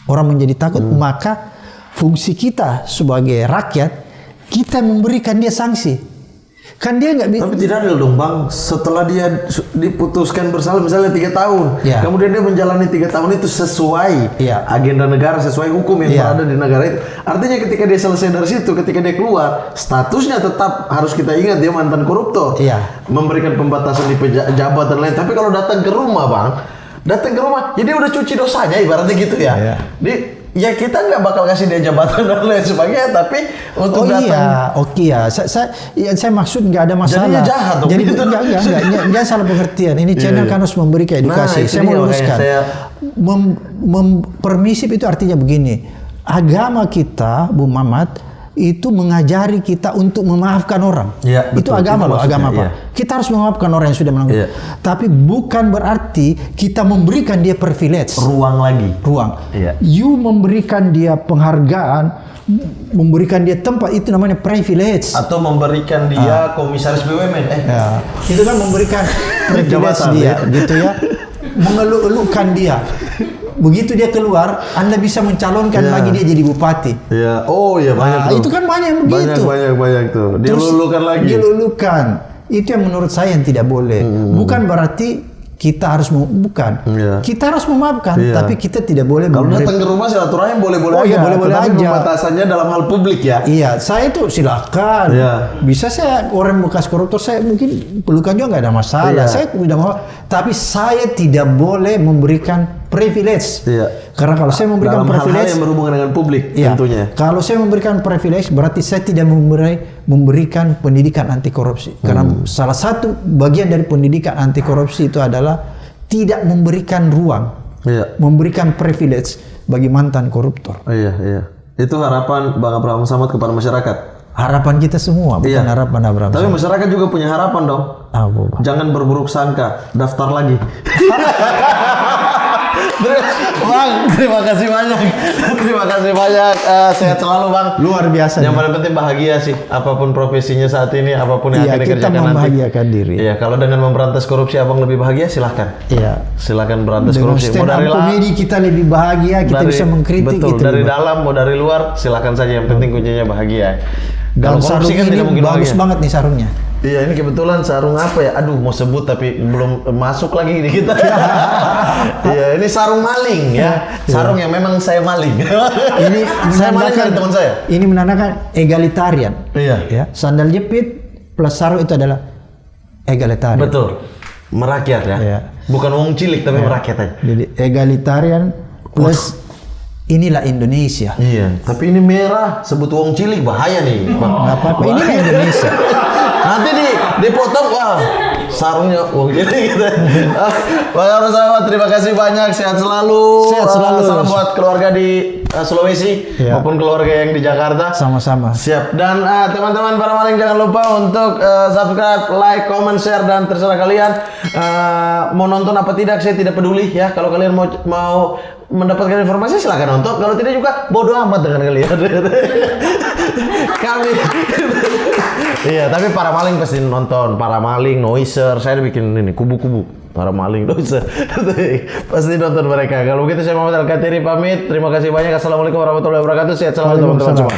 Orang menjadi takut, maka fungsi kita sebagai rakyat, kita memberikan dia sanksi. Kan dia nggak bisa. Tapi tidak adil dong Bang, setelah dia diputuskan bersalah misalnya 3 tahun, Ya. kemudian dia menjalani 3 tahun itu sesuai Ya. agenda negara, sesuai hukum yang Ya. berada di negara itu. Artinya ketika dia selesai dari situ, ketika dia keluar, statusnya tetap harus kita ingat dia mantan koruptor. Ya. Memberikan pembatasan di pejabat dan lain. Tapi kalau datang ke rumah Bang, datang ke rumah, jadi udah cuci dosanya ibaratnya gitu ya. Ya. ya kita nggak bakal kasih dia jabatan dan lain sebagainya, tapi untuk datang. Saya maksud nggak ada masalah. Jadinya jahat dong. Jadi jangan salah pengertian. Ini channel kan harus memberikan edukasi. Saya mau luruskan. Permisif itu artinya begini. Agama kita, Bu Mamat, itu mengajari kita untuk memaafkan orang. Ya, itu betul, agama itu loh, agama apa? iya. Kita harus memaafkan orang yang sudah melanggar. Iya. Tapi bukan berarti kita memberikan dia privilege. Ruang lagi. Iya. You memberikan dia penghargaan, memberikan dia tempat, itu namanya privilege. Atau memberikan dia komisaris BUMN. Ya. Itu kan memberikan privilege Jabatan, dia, ya. gitu ya. Mengeluk-elukkan dia. Begitu dia keluar, Anda bisa mencalonkan lagi dia jadi bupati. Iya. Oh iya, banyak tuh. Itu kan banyak yang begitu. Banyak tuh. Dilulukan lagi. Dilulukan. Itu yang menurut saya yang tidak boleh. Bukan berarti kita harus bukan. Iya. Kita harus memaafkan, Iya. tapi kita tidak boleh Kalau datang ke rumah silaturahmi boleh-boleh Oh, aja. iya, boleh-boleh Tetapi aja. pembatasannya dalam hal publik ya. Iya, saya itu silakan. Iya. Bisa saya orang bekas koruptor, saya mungkin pelukan juga nggak ada masalah. Iya. Saya tidak mau, tapi saya tidak boleh memberikan privilege. Iya. Karena kalau saya memberikan Dalam privilege, hal-hal yang berhubungan dengan publik iya, tentunya. kalau saya memberikan privilege, berarti saya tidak memberikan pendidikan anti korupsi. Karena salah satu bagian dari pendidikan anti korupsi itu adalah tidak memberikan ruang, Iya. memberikan privilege bagi mantan koruptor. Iya. Itu harapan Bang Abraham Samad kepada masyarakat. Harapan kita semua, bukan Iya. harapan Abraham. Tapi masyarakat juga punya harapan dong. Jangan berburuk sangka, daftar lagi. Bang, terima kasih banyak. Terima kasih banyak. Sehat selalu, Bang. Luar biasa. Yang paling penting bahagia sih. Apapun profesinya saat ini, apapun yang Iya, akan kita dikerjakan nanti. membahagiakan diri. Iya, kalau dengan memberantas korupsi Abang lebih bahagia, silahkan. Iya. Silahkan berantas Dengan korupsi. stand up komedi kita lebih bahagia, kita bisa mengkritik. Betul, gitu. dari dalam mau dari luar, silahkan saja. Yang penting kuncinya bahagia. Dan Kalau sarung korupsi kan ini tidak mungkin bagus bahagia. banget nih sarungnya. Iya, ini kebetulan sarung apa ya? Aduh, mau sebut tapi belum masuk lagi di kita. Iya, ini sarung maling ya. Sarung yang memang saya maling. Ini saya maling dari teman saya. Ini menandakan egalitarian. Iya. Ya, sandal jepit plus sarung itu adalah egalitarian. Betul. Merakyat ya. Iya. Bukan wong cilik tapi merakyat aja. Jadi egalitarian plus inilah Indonesia. Iya, tapi ini merah, sebut wong cilik bahaya nih. Nggak apa-apa, inilah Indonesia. Nanti dipotong, wah sarungnya wong cilik gitu. Bang Samad, terima kasih banyak, sehat selalu. Sehat selalu. Salam buat keluarga di Sulawesi maupun keluarga yang di Jakarta. Sama-sama. Siap. Dan teman-teman para maling jangan lupa untuk subscribe, like, comment, share, dan terserah kalian mau nonton apa tidak, saya tidak peduli ya. Kalau kalian mau mendapatkan informasi silahkan nonton. Kalau tidak juga bodoh amat dengan kalian. Kami. Iya, tapi para maling pasti nonton. Para maling, noiser, saya bikin ini kubu-kubu. Para maling, noiser. Pasti nonton mereka. Kalau begitu saya Muhammad Al-Katiri pamit. Terima kasih banyak. Assalamualaikum warahmatullahi wabarakatuh. Sehat selalu teman-teman semua.